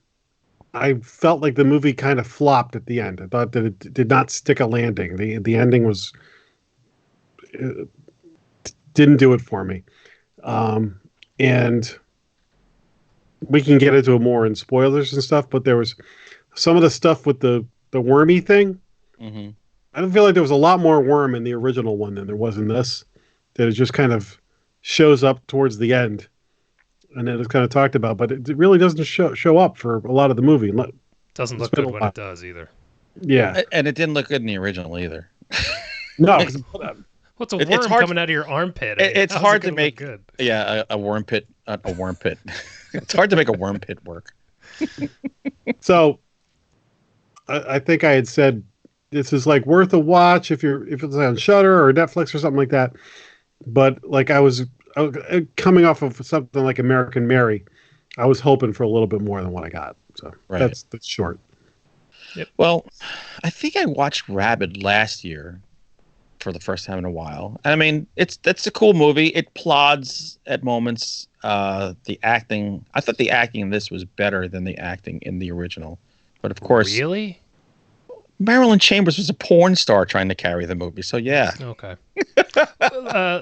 I felt like the movie kind of flopped at the end. I thought that it did not stick a landing. The ending was didn't do it for me. And we can get into it more in spoilers and stuff, but there was some of the stuff with the wormy thing. Mm-hmm. I don't feel like there was a lot more worm in the original one than there was in this. That it just kind of shows up towards the end, and then it's kind of talked about, but it really doesn't show up for a lot of the movie. Doesn't look good when it does either. Yeah, and it didn't look good in the original either. No, what's a worm coming out of your armpit? It's hard to make good. Yeah, a worm pit. A worm pit. It's hard to make a worm pit work. So, I think I had said this is like worth a watch if it's on Shudder or Netflix or something like that. But like I was coming off of something like American Mary, I was hoping for a little bit more than what I got. So that's short. Yep. Well, I think I watched Rabid last year, for the first time in a while. I mean, it's a cool movie. It plods at moments. The acting, I thought the acting in this was better than the acting in the original. But of course, really, Marilyn Chambers was a porn star trying to carry the movie. So yeah. Okay.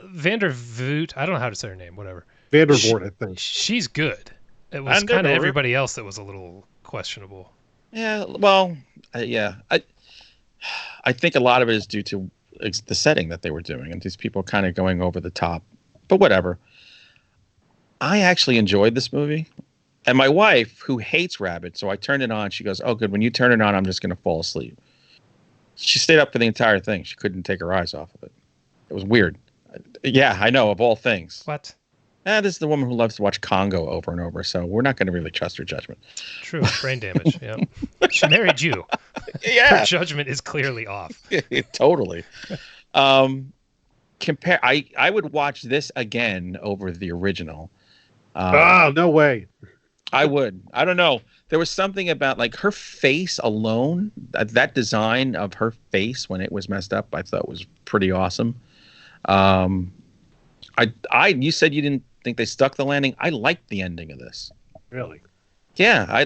Vander Voot, I don't know how to say her name. Whatever. Vandervoort, I think. She's good. It was kind of everybody else that was a little questionable. Yeah. Well, yeah. I think a lot of it is due to the setting that they were doing, and these people kind of going over the top. But whatever. I actually enjoyed this movie, and my wife, who hates Rabid, so I turned it on. She goes, "Oh, good. When you turn it on, I'm just going to fall asleep." She stayed up for the entire thing. She couldn't take her eyes off of it. It was weird. Yeah, I know, of all things. What? This is the woman who loves to watch Congo over and over, so we're not going to really trust her judgment. True, brain damage. Yeah, she married you. Yeah, her judgment is clearly off. Totally. I would watch this again over the original. No way. I would. I don't know. There was something about like her face alone. That design of her face when it was messed up, I thought was pretty awesome. You said you didn't think they stuck the landing. I liked the ending of this. Really? Yeah.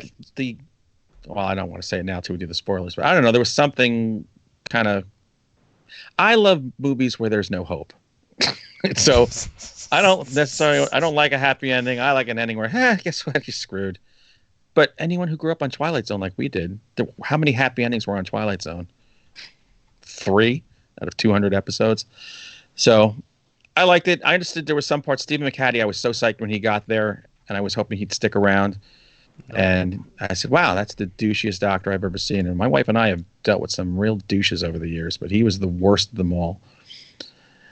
Well, I don't want to say it now till we do the spoilers, but I don't know. There was something kind of. I love movies where there's no hope. So I don't like a happy ending. I like an ending where, guess what? You're screwed. But anyone who grew up on Twilight Zone like we did, how many happy endings were on Twilight Zone? 3 out of 200 episodes. So I liked it. I understood there were some parts. Stephen McHattie, I was so psyched when he got there, and I was hoping he'd stick around. No. And I said, wow, that's the douchiest doctor I've ever seen. And my wife and I have dealt with some real douches over the years, but he was the worst of them all.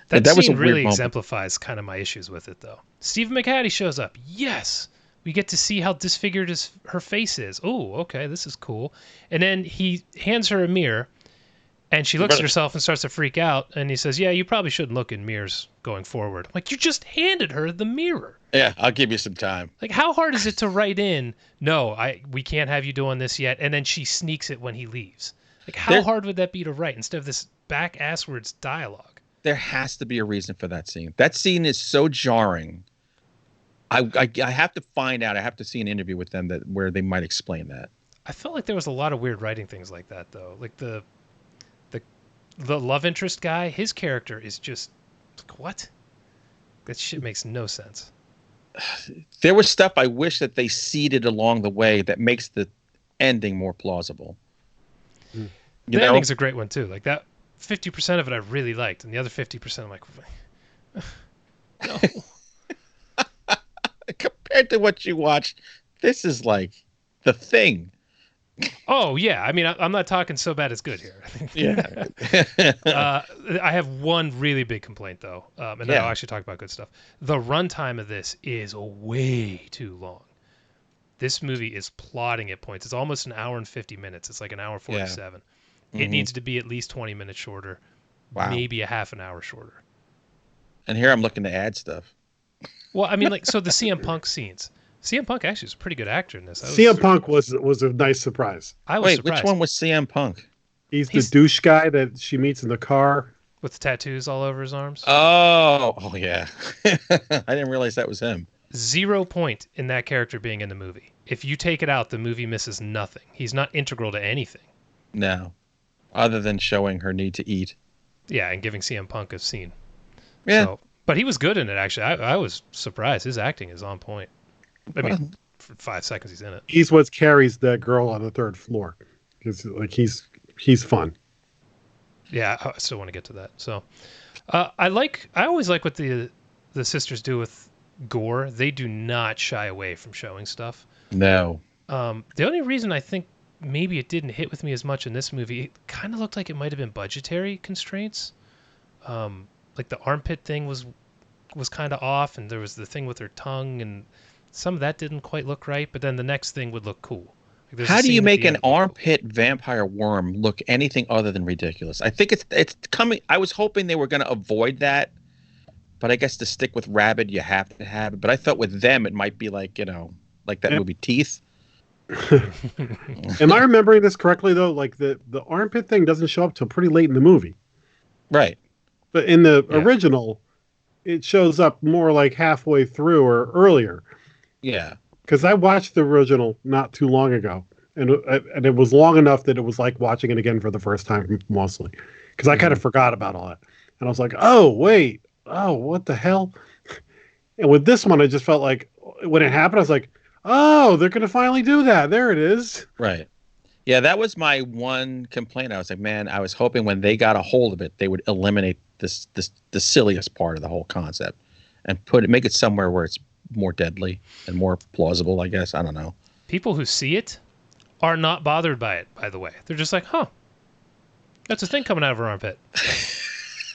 That scene really exemplifies kind of my issues with it, though. Stephen McHattie shows up. Yes, we get to see how disfigured her face is. Oh, okay, this is cool. And then he hands her a mirror, and she looks at herself and starts to freak out. And he says, yeah, you probably shouldn't look in mirrors going forward. Like, you just handed her the mirror. Yeah, I'll give you some time. Like, how hard is it to write in, no, we can't have you doing this yet, and then she sneaks it when he leaves? Like, how hard would that be to write instead of this back-asswards dialogue? There has to be a reason for that scene. That scene is so jarring. I have to find out. I have to see an interview with them where they might explain that. I felt like there was a lot of weird writing things like that, though. Like the love interest guy, his character is just like, what? That shit makes no sense. There was stuff I wish that they seeded along the way that makes the ending more plausible. The ending's a great one too. Like that 50% of it I really liked, and the other 50% I'm like, no. Compared to what you watched, this is like The Thing. Oh yeah, I mean I'm not talking so bad it's good here. Yeah. I have one really big complaint though, and then I'll actually talk about good stuff. The runtime of this is way too long. This movie is plotting at points. It's almost an hour and 50 minutes. It's like an hour 47. It needs to be at least 20 minutes shorter. Wow. Maybe a half an hour shorter. And here I'm looking to add stuff. Well, I mean, like, so the CM Punk scenes. CM Punk actually is a pretty good actor in this. CM Punk was a nice surprise. I was surprised. Which one was CM Punk? He's the douche guy that she meets in the car. With the tattoos all over his arms? Oh yeah. I didn't realize that was him. 0 point in that character being in the movie. If you take it out, the movie misses nothing. He's not integral to anything. No. Other than showing her need to eat. Yeah, and giving CM Punk a scene. Yeah. So, but he was good in it, actually. I was surprised. His acting is on point. I mean, for 5 seconds he's in it. He's what carries that girl on the 3rd floor. Because like he's fun. Yeah, I still want to get to that. So, I always like what the sisters do with gore. They do not shy away from showing stuff. No. The only reason I think maybe it didn't hit with me as much in this movie, it kind of looked like it might have been budgetary constraints. Like the armpit thing was kind of off, and there was the thing with her tongue, and some of that didn't quite look right. But then the next thing would look cool. Like how do you make an armpit vampire worm look anything other than ridiculous? I think it's coming. I was hoping they were going to avoid that, but I guess to stick with Rabid, you have to have it. But I thought with them, it might be like like that movie Teeth. Am I remembering this correctly though? Like the armpit thing doesn't show up till pretty late in the movie. Right. But in the Yeah. original, it shows up more like halfway through or earlier. Yeah. Because I watched the original not too long ago, and it was long enough that it was like watching it again for the first time mostly. Because I kind of forgot about all that, and I was like, "Oh wait, oh what the hell?" And with this one, I just felt like when it happened, I was like, "Oh, they're gonna finally do that. There it is." Right. Yeah, that was my one complaint. I was like, man, I was hoping when they got a hold of it, they would eliminate the silliest part of the whole concept and make it somewhere where it's more deadly and more plausible, I guess. I don't know. People who see it are not bothered by it, by the way. They're just like, huh, that's a thing coming out of her armpit.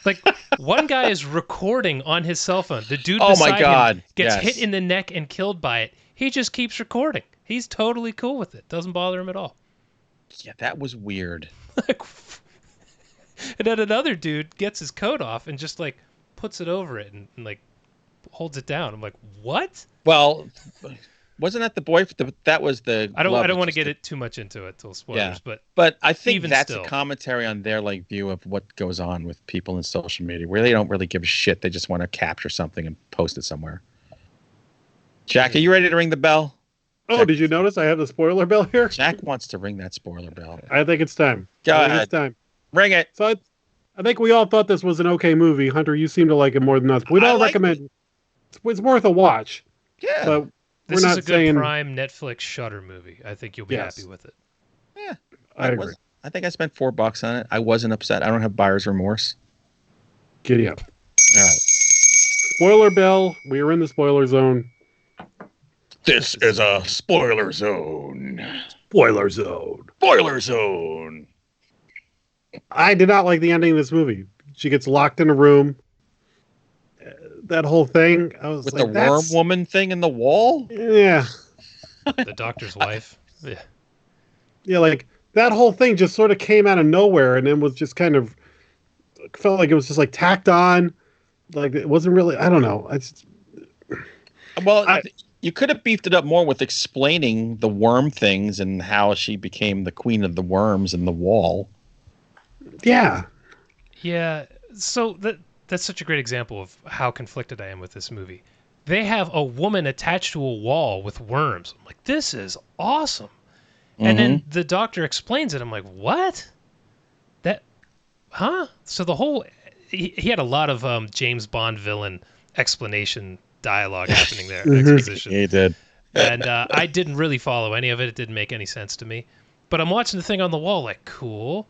Like, one guy is recording on his cell phone. The dude beside him gets hit in the neck and killed by it. He just keeps recording. He's totally cool with it. Doesn't bother him at all. Yeah, that was weird. And then another dude gets his coat off and just, like, puts it over it and like, holds it down. I'm like, what? Well, wasn't that the boy? That was the. I don't want to get it too much into it till spoilers, but I think even that's still. a commentary on their like view of what goes on with people in social media, where they don't really give a shit. They just want to capture something and post it somewhere. Jack, are you ready to ring the bell? Oh, did you notice I have the spoiler bell here? Jack wants to ring that spoiler bell. I think it's time. Go I think ahead. it's time. Ring it. So I think we all thought this was an okay movie. Hunter, you seem to like it more than us. We'd all recommend. It's worth a watch. Yeah. But This we're is not a good saying Prime Netflix Shutter movie. I think you'll be happy with it. Yeah, I agree. I think I spent $4 on it. I wasn't upset. I don't have buyer's remorse. Giddy up. All right. Spoiler bell. We are in the spoiler zone. This is a spoiler zone. Spoiler zone. Spoiler zone. I did not like the ending of this movie. She gets locked in a room. That whole thing, I was with like, the worm woman thing in the wall. Yeah. The doctor's wife. Yeah. Yeah, like that whole thing just sort of came out of nowhere, and then was just kind of felt like it was just like tacked on. Like it wasn't really. I don't know. You could have beefed it up more with explaining the worm things and how she became the queen of the worms in the wall. Yeah. Yeah. So that's such a great example of how conflicted I am with this movie. They have a woman attached to a wall with worms. I'm like, this is awesome. And then the doctor explains it. I'm like, what? So the whole, he had a lot of James Bond villain explanation dialogue happening there, exposition. Yeah, he did. And I didn't really follow any of it. It didn't make any sense to me. But I'm watching the thing on the wall like, cool.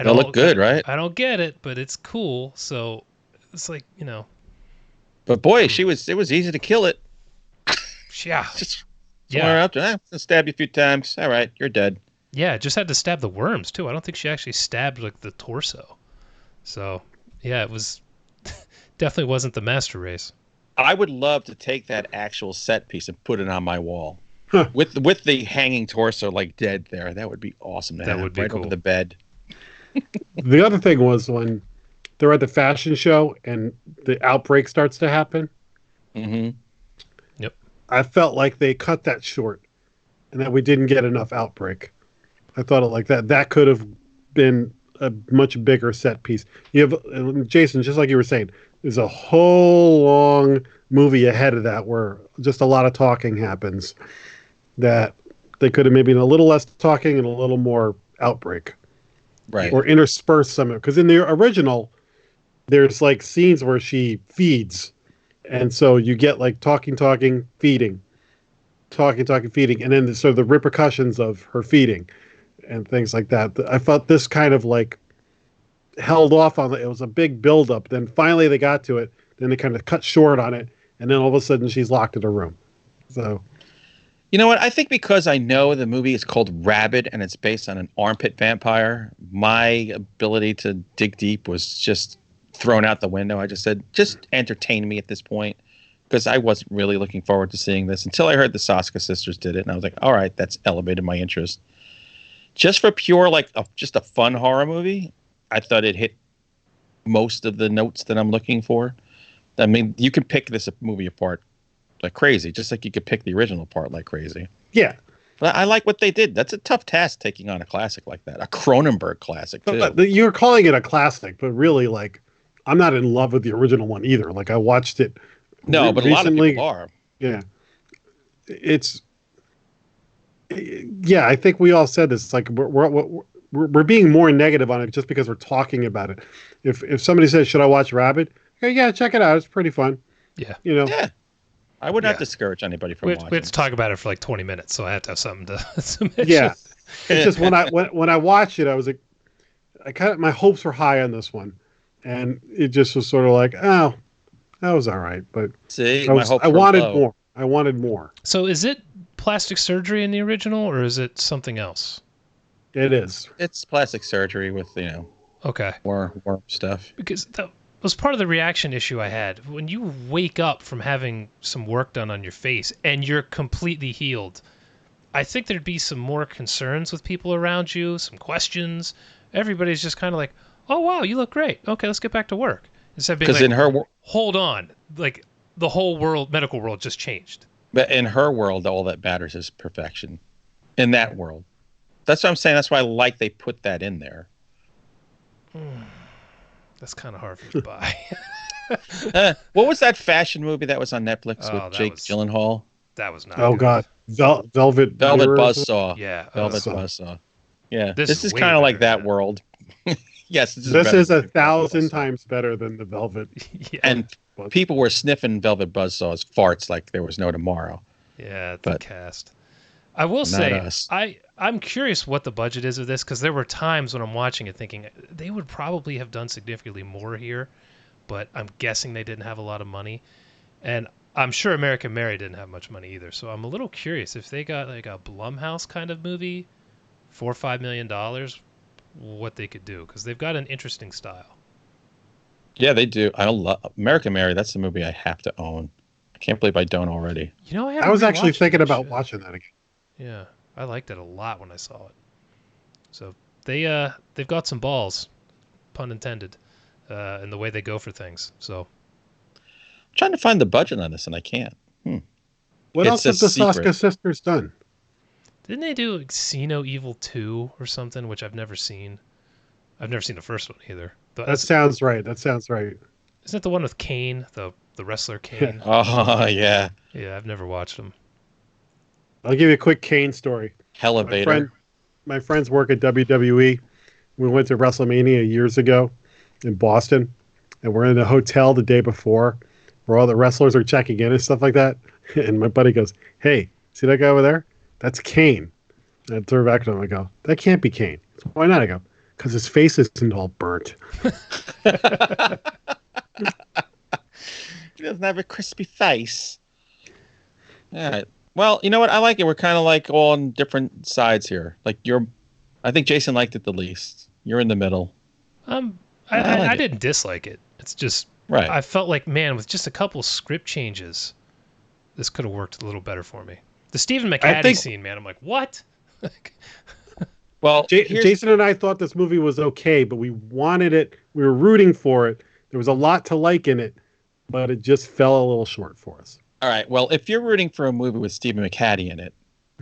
It look good, right? I don't get it, but it's cool. So it's like, But boy, it was easy to kill it. Yeah. Just somewhere up to, stab you a few times. All right, you're dead. Yeah, just had to stab the worms too. I don't think she actually stabbed like the torso. So yeah, it was definitely wasn't the master race. I would love to take that actual set piece and put it on my wall with the hanging torso like dead there. That would be awesome. That would be right cool. over the bed. The other thing was when they're at the fashion show and the outbreak starts to happen. Mm-hmm. Yep. I felt like they cut that short and that we didn't get enough outbreak. I thought it like that. That could have been a much bigger set piece. You have Jason, just like you were saying, there's a whole long movie ahead of that where just a lot of talking happens that they could have maybe been a little less talking and a little more outbreak. Right. Or intersperse some of it. Because in the original, there's like scenes where she feeds. And so you get like talking, feeding. Talking, feeding. And then the repercussions of her feeding and things like that. I thought this kind of like held off on it. It was a big buildup. Then finally they got to it. Then they kind of cut short on it. And then all of a sudden she's locked in a room. So... You know what? I think because I know the movie is called Rabid and it's based on an armpit vampire, my ability to dig deep was just thrown out the window. I just said, just entertain me at this point, because I wasn't really looking forward to seeing this until I heard the Soska sisters did it. And I was like, all right, that's elevated my interest. Just for pure, just a fun horror movie, I thought it hit most of the notes that I'm looking for. I mean, you can pick this movie apart like crazy, just like you could pick the original part like crazy. Yeah. But I like what they did. That's a tough task, taking on a classic like that. A Cronenberg classic, too. You're calling it a classic, but really, like, I'm not in love with the original one either. Like I watched it. No, but a lot of recently. people are. Yeah, yeah. I think we all said this. It's like we're being more negative on it just because we're talking about it. If somebody says, "Should I watch Rabid?" Okay, yeah, check it out. It's pretty fun. Yeah. Yeah. I would not discourage anybody from watching. We had to talk about it for like 20 minutes, so I had to have something to mention. Yeah, it's just when I watched it, I was like, my hopes were high on this one, and it just was sort of like, oh, that was all right, but see, I wanted more. I wanted more. So is it plastic surgery in the original, or is it something else? It is. It's plastic surgery with okay, worm stuff. Because that was part of the reaction issue I had. When you wake up from having some work done on your face and you're completely healed, I think there'd be some more concerns with people around you, some questions. Everybody's just kind of like, oh, wow, you look great. Okay, let's get back to work. Instead of being like, in her hold on. Like, the whole medical world just changed. But in her world, all that matters is perfection. In that world. That's what I'm saying. That's why I like they put that in there. That's kind of hard for me to buy. What was that fashion movie that was on Netflix with Jake Gyllenhaal? That was not good. God. Velvet Buzzsaw. Yeah. Velvet Buzzsaw. Yeah. This is is kind of way like that better. world. Yes. This is 1,000 times better than the Velvet. Yeah. And people were sniffing Velvet Buzzsaw's farts like there was no tomorrow. Yeah, the cast. I will say, I'm curious what the budget is of this, because there were times when I'm watching it thinking they would probably have done significantly more here, but I'm guessing they didn't have a lot of money. And I'm sure American Mary didn't have much money either. So I'm a little curious if they got like a Blumhouse kind of movie, $4 or $5 million, what they could do, because they've got an interesting style. Yeah, they do. I love American Mary. That's the movie I have to own. I can't believe I don't already. You know, I was actually thinking about watching that again. Yeah, I liked it a lot when I saw it. So they've got some balls, pun intended, in the way they go for things. So I'm trying to find the budget on this, and I can't. What else have the Soska sisters done? Didn't they do See No Evil 2 or something, which I've never seen? I've never seen the first one either. That sounds right. Isn't it the one with Kane, the wrestler Kane? Oh, yeah. Yeah, I've never watched them. I'll give you a quick Kane story. Elevator. My friends work at WWE. We went to WrestleMania years ago in Boston, and we're in a hotel the day before where all the wrestlers are checking in and stuff like that. And my buddy goes, "Hey, see that guy over there? That's Kane." And I turn back to him. I go, "That can't be Kane." So why not? I go, "Because his face isn't all burnt." He doesn't have a crispy face. All right. Well, you know what? I like it. We're kind of like all on different sides here. Like I think Jason liked it the least. You're in the middle. I didn't dislike it. It's just right. I felt like, man, with just a couple script changes, this could have worked a little better for me. The Stephen McHattie scene, man, I'm like, what? Well, Jason and I thought this movie was okay, but we wanted it. We were rooting for it. There was a lot to like in it, but it just fell a little short for us. All right. Well, if you're rooting for a movie with Stephen McHattie in it,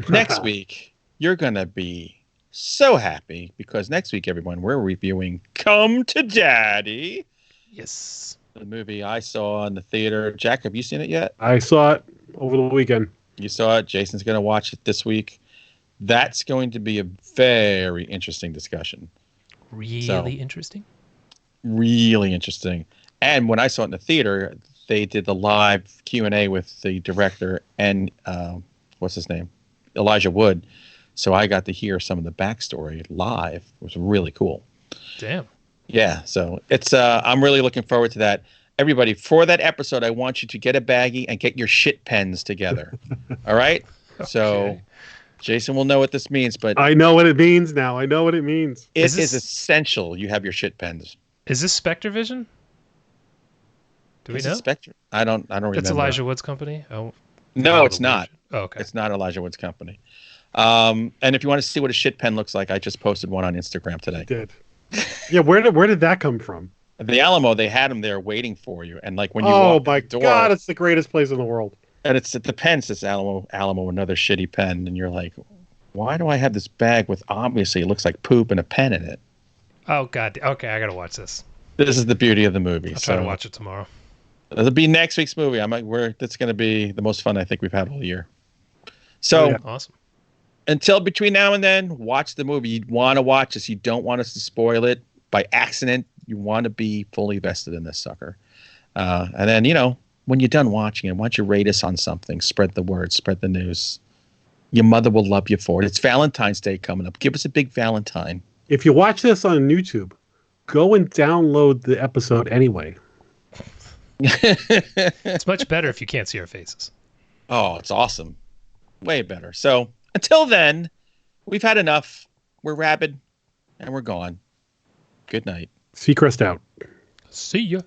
next week you're going to be so happy because next week, everyone, we're reviewing Come to Daddy. Yes. The movie I saw in the theater. Jack, have you seen it yet? I saw it over the weekend. You saw it. Jason's going to watch it this week. That's going to be a very interesting discussion. Really interesting? Really interesting. And when I saw it in the theater, they did the live Q&A with the director and what's his name? Elijah Wood. So I got to hear some of the backstory live. It was really cool. Damn. Yeah, so it's I'm really looking forward to that. Everybody, for that episode, I want you to get a baggie and get your shit pens together. All right? Okay. So Jason will know what this means, but I know what it means now. I know what it means. It is essential you have your shit pens. Is this Spectre Vision? Do we know? Spectre? I don't remember. It's Elijah Wood's company? Oh. No, it's not. Oh, okay. It's not Elijah Wood's company. And if you want to see what a shit pen looks like, I just posted one on Instagram today. You did. Yeah, where did that come from? The Alamo, they had them there waiting for you, and like when you walk my the door, God, it's the greatest place in the world. And it's at the pen says Alamo, another shitty pen, and you're like, why do I have this bag with obviously it looks like poop and a pen in it? Oh God, okay, I gotta watch this. This is the beauty of the movie. I'll try to watch it tomorrow. It'll be next week's movie. That's going to be the most fun I think we've had all year. So awesome. Until between now and then, watch the movie. You want to watch this. You don't want us to spoil it by accident. You want to be fully vested in this sucker. And then, when you're done watching it, why don't you rate us on something? Spread the word. Spread the news. Your mother will love you for it. It's Valentine's Day coming up. Give us a big Valentine. If you watch this on YouTube, go and download the episode anyway. It's much better if you can't see our faces. Oh, it's awesome. Way better. So until then, we've had enough. We're Rabid, and we're gone. Good night. Seacrest out. See ya.